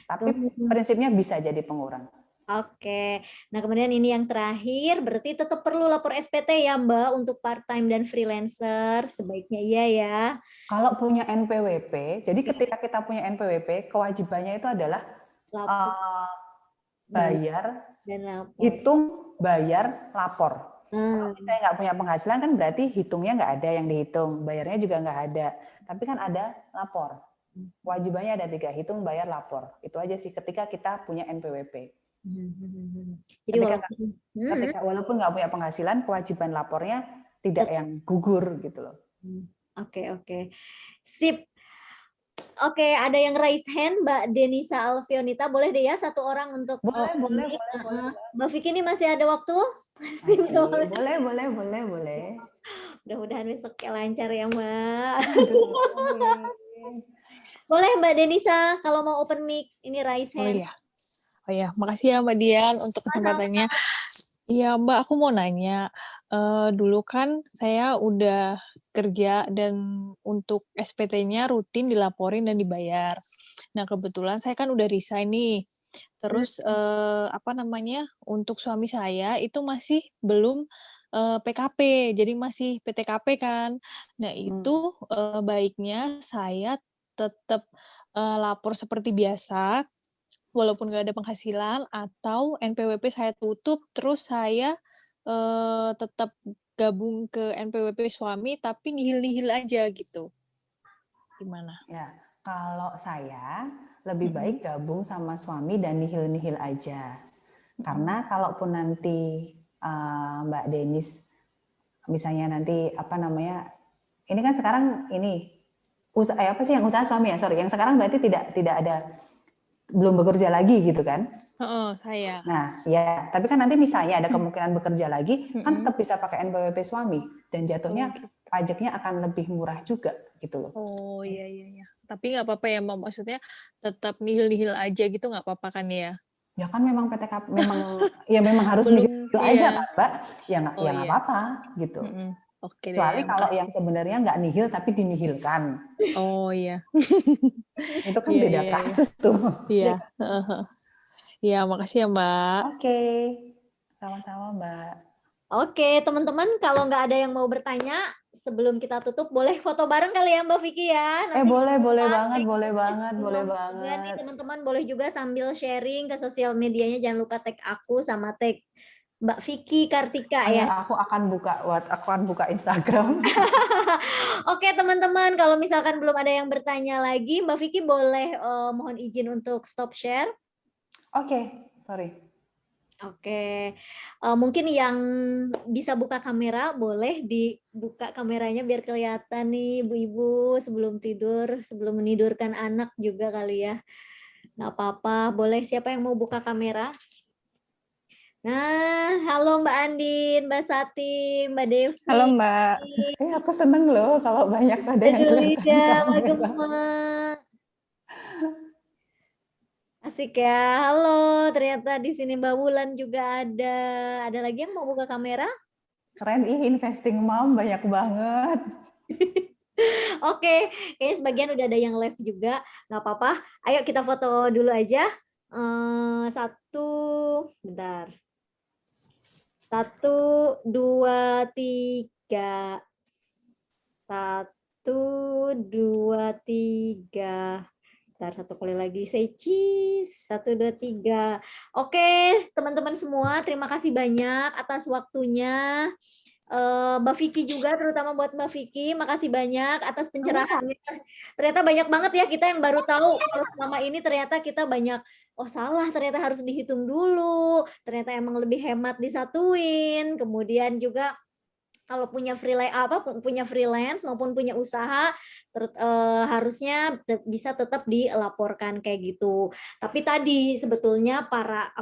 Speaker 2: Tapi prinsipnya bisa jadi pengurang.
Speaker 1: Oke. Nah, kemudian ini yang terakhir, berarti tetap perlu lapor SPT ya, Mbak, untuk part-time dan freelancer. Sebaiknya iya ya.
Speaker 2: Kalau punya NPWP, jadi ketika kita punya NPWP, kewajibannya itu adalah bayar,
Speaker 1: dan lapor.
Speaker 2: hitung, bayar, lapor. Kalau saya nggak punya penghasilan kan berarti hitungnya nggak ada yang dihitung, bayarnya juga nggak ada. Tapi kan ada lapor. Kewajibannya ada 3, hitung, bayar, lapor. Itu aja sih ketika kita punya NPWP. Jadi ketika walaupun nggak punya penghasilan, kewajiban lapornya tidak yang gugur gitu loh.
Speaker 1: Oke. Sip. Oke, ada yang raise hand, Mbak Denisa Alfionita. Boleh deh ya, satu orang untuk
Speaker 2: boleh.
Speaker 1: Mbak Vicky ini masih ada waktu?
Speaker 2: Boleh.
Speaker 1: Mudah-mudahan besoknya lancar ya, Mbak. Boleh Mbak Denisa, kalau mau open mic, ini raise hand.
Speaker 3: Oh iya, makasih ya Mbak Dian untuk kesempatannya. Iya Mbak, aku mau nanya. Dulu kan saya udah kerja dan untuk SPT-nya rutin dilaporin dan dibayar. Nah kebetulan saya kan udah resign nih. Terus untuk suami saya itu masih belum PKP, jadi masih PTKP kan. Nah itu baiknya saya tetap lapor seperti biasa, walaupun nggak ada penghasilan, atau NPWP saya tutup, terus saya tetap gabung ke NPWP suami, tapi nihil-nihil aja gitu. Gimana?
Speaker 2: Ya, kalau saya lebih baik gabung sama suami dan nihil-nihil aja. Karena kalaupun nanti Mbak Denis, misalnya nanti ini kan sekarang ini usaha suami ya, yang sekarang berarti tidak ada, belum bekerja lagi gitu kan?
Speaker 3: Saya.
Speaker 2: Nah, ya, tapi kan nanti misalnya ada kemungkinan bekerja lagi, kan tetap bisa pakai NPWP suami dan jatuhnya pajaknya akan lebih murah juga gitu loh.
Speaker 3: Oh iya. Tapi nggak apa-apa ya Mbak, maksudnya tetap nihil-nihil aja gitu nggak apa-apa kan ya?
Speaker 2: Ya kan memang PTKP memang harus nihil aja kan Mbak, ya nggak apa-apa gitu.
Speaker 3: Oke
Speaker 2: Kecuali
Speaker 3: deh,
Speaker 2: kalau yang sebenarnya nggak nihil tapi dinihilkan.
Speaker 3: Oh iya.
Speaker 2: Itu kan beda kasus tuh.
Speaker 3: Iya. Iya, makasih ya Mbak.
Speaker 2: Oke, sama-sama Mbak.
Speaker 1: Oke, teman-teman, kalau nggak ada yang mau bertanya, sebelum kita tutup, boleh foto bareng kali ya Mbak Vicky ya?
Speaker 2: Nanti boleh banget.
Speaker 1: Nih teman-teman boleh juga sambil sharing ke sosial medianya, jangan lupa tag aku sama tag Mbak Vicky Kartika ya.
Speaker 2: Aku akan buka Instagram.
Speaker 1: Oke teman-teman, kalau misalkan belum ada yang bertanya lagi, Mbak Vicky boleh mohon izin untuk stop share.
Speaker 2: Oke, sorry.
Speaker 1: Oke, mungkin yang bisa buka kamera boleh dibuka kameranya biar kelihatan nih ibu-ibu sebelum tidur, sebelum menidurkan anak juga kali ya. Nggak apa-apa, boleh siapa yang mau buka kamera? Nah, halo Mbak Andin, Mbak Sati, Mbak Devi.
Speaker 3: Halo Mbak.
Speaker 2: Aku seneng loh kalau banyak ada yang kelihatan
Speaker 1: kamera. Asik ya, halo. Ternyata di sini Mbak Wulan juga ada. Ada lagi yang mau buka kamera?
Speaker 2: Keren, investing mom banyak banget.
Speaker 1: Oke, kayaknya sebagian udah ada yang live juga. Nggak apa-apa. Ayo kita foto dulu aja. Bentar. 1, 2, 3. 1, 2, 3. Bentar, satu kali lagi say cheese. 1, 2, 3. Oke, teman-teman semua, terima kasih banyak atas waktunya. Mbak Vicky juga, terutama buat Mbak Vicky, makasih banyak atas pencerahannya. Ternyata banyak banget ya kita yang baru tahu kalau selama ini ternyata kita banyak, oh salah, ternyata harus dihitung dulu, ternyata emang lebih hemat disatuin, kemudian juga kalau punya freelance maupun punya usaha harusnya bisa tetap dilaporkan kayak gitu. Tapi tadi sebetulnya para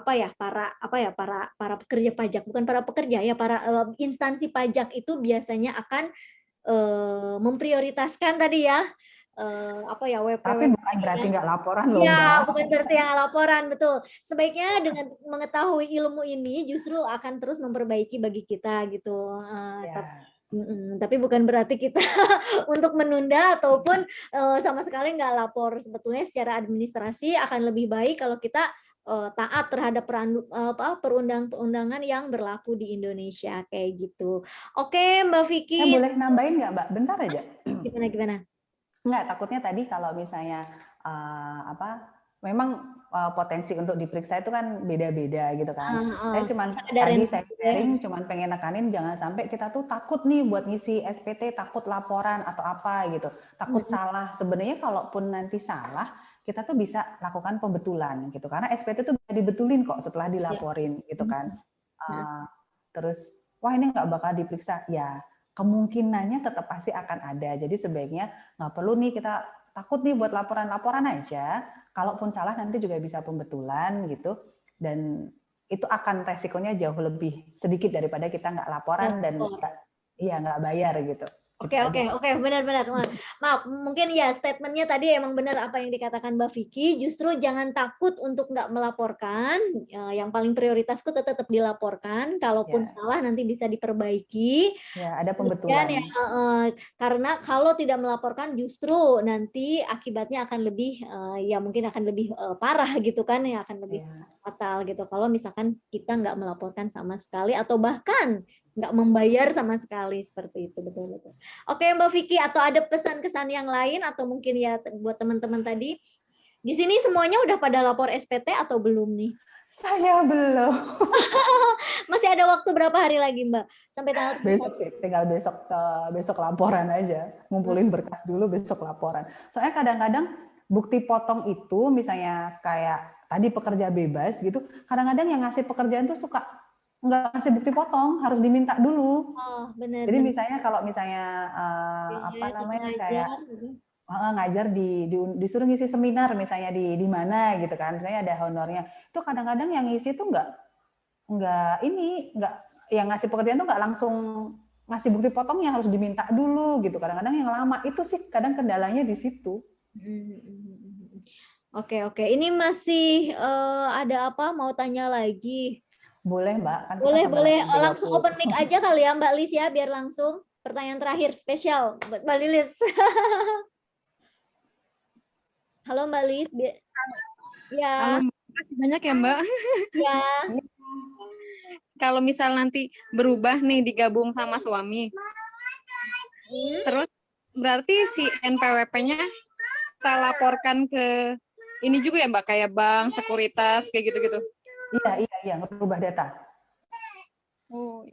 Speaker 1: pekerja pajak, bukan para pekerja ya, para instansi pajak itu biasanya akan memprioritaskan tadi ya
Speaker 2: Tapi
Speaker 1: WP.
Speaker 2: bukan berarti nggak laporan loh, Mbak.
Speaker 1: Ya, bukan berarti yang laporan, betul. Sebaiknya dengan mengetahui ilmu ini justru akan terus memperbaiki bagi kita gitu.
Speaker 2: Ya.
Speaker 1: Tapi bukan berarti kita untuk menunda ataupun sama sekali nggak lapor. Sebetulnya secara administrasi akan lebih baik kalau kita taat terhadap perundang-undangan yang berlaku di Indonesia kayak gitu. Oke, Mbak Vicky.
Speaker 2: Saya boleh nambahin nggak, Mbak? Bentar aja.
Speaker 1: Gimana?
Speaker 2: Enggak, takutnya tadi kalau misalnya memang potensi untuk diperiksa itu kan beda-beda gitu kan. Saya sharing cuman pengen nekanin jangan sampai kita tuh takut nih buat ngisi SPT, takut laporan atau apa gitu. Takut salah. Sebenarnya kalaupun nanti salah, kita tuh bisa lakukan pembetulan gitu. Karena SPT tuh bisa dibetulin kok setelah dilaporin gitu kan. Terus wah ini nggak bakal diperiksa. Ya, kemungkinannya tetap pasti akan ada. Jadi sebaiknya nggak perlu nih kita takut nih buat laporan-laporan aja. Kalaupun salah nanti juga bisa pembetulan gitu. Dan itu akan resikonya jauh lebih sedikit daripada kita nggak laporan dan nggak bayar gitu.
Speaker 1: Oke, benar-benar. Maaf, mungkin ya statementnya tadi emang benar apa yang dikatakan Mbak Vicky, justru jangan takut untuk nggak melaporkan, yang paling prioritasku tetap dilaporkan, kalaupun salah nanti bisa diperbaiki.
Speaker 2: Ya, ada pembetulan.
Speaker 1: Karena kalau tidak melaporkan justru nanti akibatnya akan lebih, mungkin akan lebih parah gitu kan, ya akan lebih fatal gitu. Kalau misalkan kita nggak melaporkan sama sekali atau bahkan nggak membayar sama sekali seperti itu, betul-betul. Oke Mbak Vicky, atau ada pesan-kesan yang lain atau mungkin ya buat teman-teman tadi di sini semuanya udah pada lapor SPT atau belum nih?
Speaker 2: Saya belum.
Speaker 1: Masih ada waktu berapa hari lagi Mbak? Sampai tanggal
Speaker 2: besok sih, tinggal besok laporan aja, ngumpulin berkas dulu besok laporan. Soalnya kadang-kadang bukti potong itu misalnya kayak tadi pekerja bebas gitu, kadang-kadang yang ngasih pekerjaan tuh suka nggak ngasih bukti potong, harus diminta dulu.
Speaker 1: Oh, benar.
Speaker 2: Jadi misalnya kalau misalnya kayak ngajar disuruh ngisi seminar misalnya di mana gitu kan, misalnya ada honornya, itu kadang-kadang yang ngisi tuh nggak yang ngasih pekerjaan tuh nggak langsung ngasih bukti potongnya, harus diminta dulu gitu. Kadang-kadang yang lama itu sih kadang kendalanya di situ.
Speaker 1: Oke. Ini masih ada apa mau tanya lagi?
Speaker 2: Boleh Mbak. Kan
Speaker 1: boleh. Langsung open mic aja kali ya Mbak Lis ya, biar langsung pertanyaan terakhir spesial buat Mbak Lilis. Halo Mbak Lis. Ya.
Speaker 4: Halo, makasih banyak ya Mbak.
Speaker 1: Ya.
Speaker 4: Kalau misal nanti berubah nih digabung sama suami, terus berarti si NPWP-nya kita laporkan ke ini juga ya Mbak, kayak bank, sekuritas, kayak gitu-gitu.
Speaker 2: Iya, ngerubah data.
Speaker 4: Oh.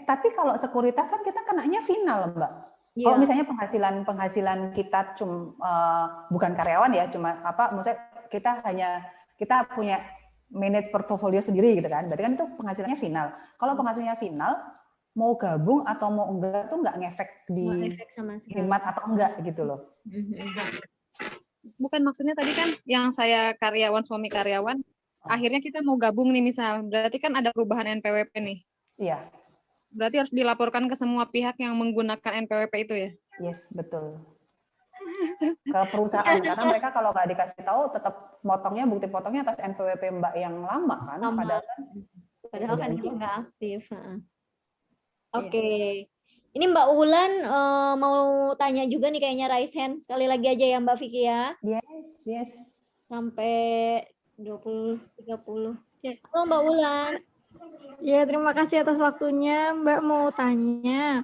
Speaker 2: Tapi kalau sekuritas kan kita kenanya final, Mbak. Yeah. Kalau misalnya penghasilan kita bukan karyawan ya, cuma maksudnya kita punya manage portfolio sendiri gitu kan. Berarti kan itu penghasilannya final. Kalau penghasilannya final, mau gabung atau mau enggak tuh nggak ngefek di hemat atau enggak gitu loh.
Speaker 4: Bukan, maksudnya tadi kan yang saya karyawan, suami karyawan, akhirnya kita mau gabung nih misal, berarti kan ada perubahan NPWP nih.
Speaker 2: Iya.
Speaker 4: Berarti harus dilaporkan ke semua pihak yang menggunakan NPWP itu ya?
Speaker 2: Yes, betul. Ke perusahaan, karena mereka kalau nggak dikasih tahu tetap bukti potongnya atas NPWP Mbak yang lama kan,
Speaker 1: padahal kan kita nggak aktif. Oke. Ini Mbak Wulan mau tanya juga nih kayaknya raise hand sekali lagi aja ya Mbak Vicky ya.
Speaker 2: Yes.
Speaker 1: Sampai 20-30. Halo Mbak Wulan.
Speaker 5: Ya, terima kasih atas waktunya. Mbak mau tanya,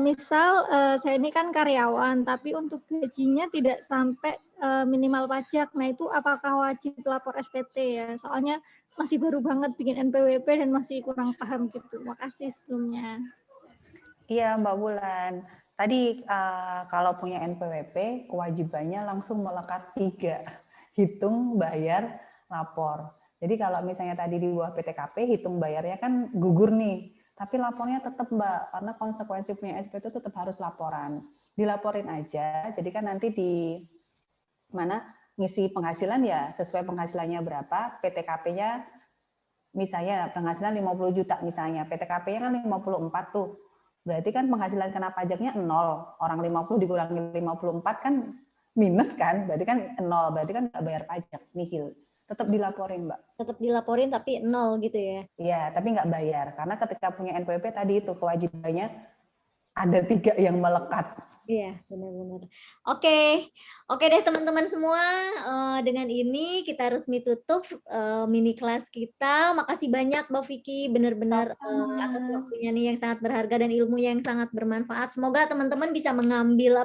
Speaker 5: misal saya ini kan karyawan, tapi untuk gajinya tidak sampai minimal pajak. Nah, itu apakah wajib lapor SPT ya? Soalnya masih baru banget bikin NPWP dan masih kurang paham gitu. Makasih sebelumnya.
Speaker 2: Iya, Mbak Bulan. Tadi kalau punya NPWP, kewajibannya langsung melekat 3. Hitung, bayar, lapor. Jadi kalau misalnya tadi di bawah PTKP, hitung bayarnya kan gugur nih. Tapi lapornya tetap, Mbak, karena konsekuensi punya SPT itu tetap harus laporan. Dilaporin aja, jadi kan nanti di mana ngisi penghasilan ya sesuai penghasilannya berapa, PTKP-nya misalnya penghasilan 50 juta misalnya, PTKP-nya kan 54 tuh. Berarti kan penghasilan kena pajaknya 0. Orang 50 dikurangi 54 kan minus kan, berarti kan 0, berarti kan nggak bayar pajak, nihil. Tetap dilaporin, Mbak.
Speaker 1: Tetap dilaporin tapi 0 gitu ya.
Speaker 2: Iya, tapi nggak bayar. Karena ketika punya NPWP tadi itu kewajibannya ada 3 yang melekat.
Speaker 1: Iya, benar-benar. Oke deh teman-teman semua. Dengan ini kita resmi tutup mini kelas kita. Makasih banyak Mbak Vicky, benar-benar atas waktunya nih yang sangat berharga dan ilmunya yang sangat bermanfaat. Semoga teman-teman bisa mengambil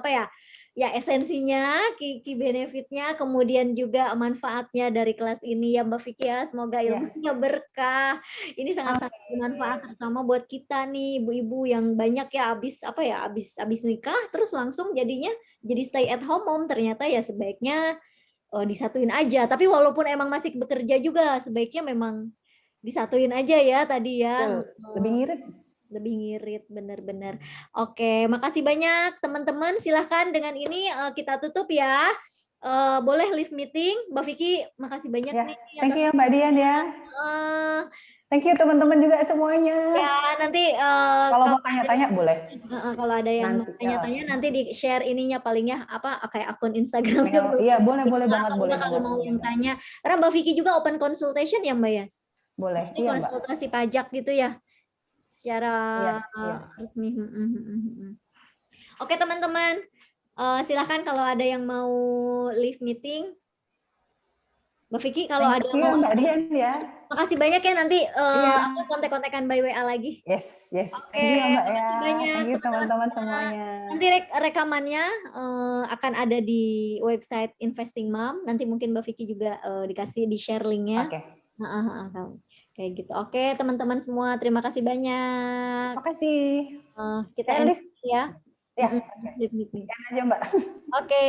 Speaker 1: ya esensinya, key benefitnya, kemudian juga manfaatnya dari kelas ini ya Mbak Vicky ya. Semoga ilmunya berkah. Ini sangat-sangat bermanfaat terutama buat kita nih ibu-ibu yang banyak ya habis nikah terus langsung jadinya jadi stay at home mom, ternyata ya sebaiknya disatuin aja. Tapi walaupun emang masih bekerja juga sebaiknya memang disatuin aja ya tadi ya. Lebih ngirit benar-benar. Oke, makasih banyak teman-teman. Silahkan dengan ini kita tutup ya. Boleh live meeting. Mbak Vicky, makasih banyak
Speaker 2: Ya,
Speaker 1: nih.
Speaker 2: thank you Mbak Dian ya. Thank you teman-teman juga semuanya.
Speaker 1: Ya, nanti
Speaker 2: kalau mau tanya-tanya boleh.
Speaker 1: Kalau ada yang mau tanya-tanya nanti di-share ininya palingnya kayak akun Instagram.
Speaker 2: Iya, boleh banget, boleh
Speaker 1: kalau
Speaker 2: banget.
Speaker 1: mau yang tanya. Karena Mbak Vicky juga open consultation ya, Mbak Yas?
Speaker 2: Boleh,
Speaker 1: Ini
Speaker 2: iya, Mbak.
Speaker 1: konsultasi pajak gitu ya. Secara resmi. Oke, teman-teman. Silahkan kalau ada yang mau live meeting. Mbak Vicky, kalau ada
Speaker 2: mau Mbak Dian ya.
Speaker 1: Makasih banyak ya nanti aku kontak-kontakan by WA lagi.
Speaker 2: Yes.
Speaker 1: Oke,
Speaker 2: Thank you Mbak ya.
Speaker 1: Banyak,
Speaker 2: thank you teman-teman semuanya.
Speaker 1: Nanti rekamannya akan ada di website Investing Mom. Nanti mungkin Mbak Vicky juga dikasih di share linknya.
Speaker 2: Oke.
Speaker 1: Kayak gitu. Oke, teman-teman semua, terima kasih banyak.
Speaker 2: Terima kasih.
Speaker 1: Kita end ya.
Speaker 2: Ya.
Speaker 1: Live meeting.
Speaker 2: Aja Mbak.
Speaker 1: Oke.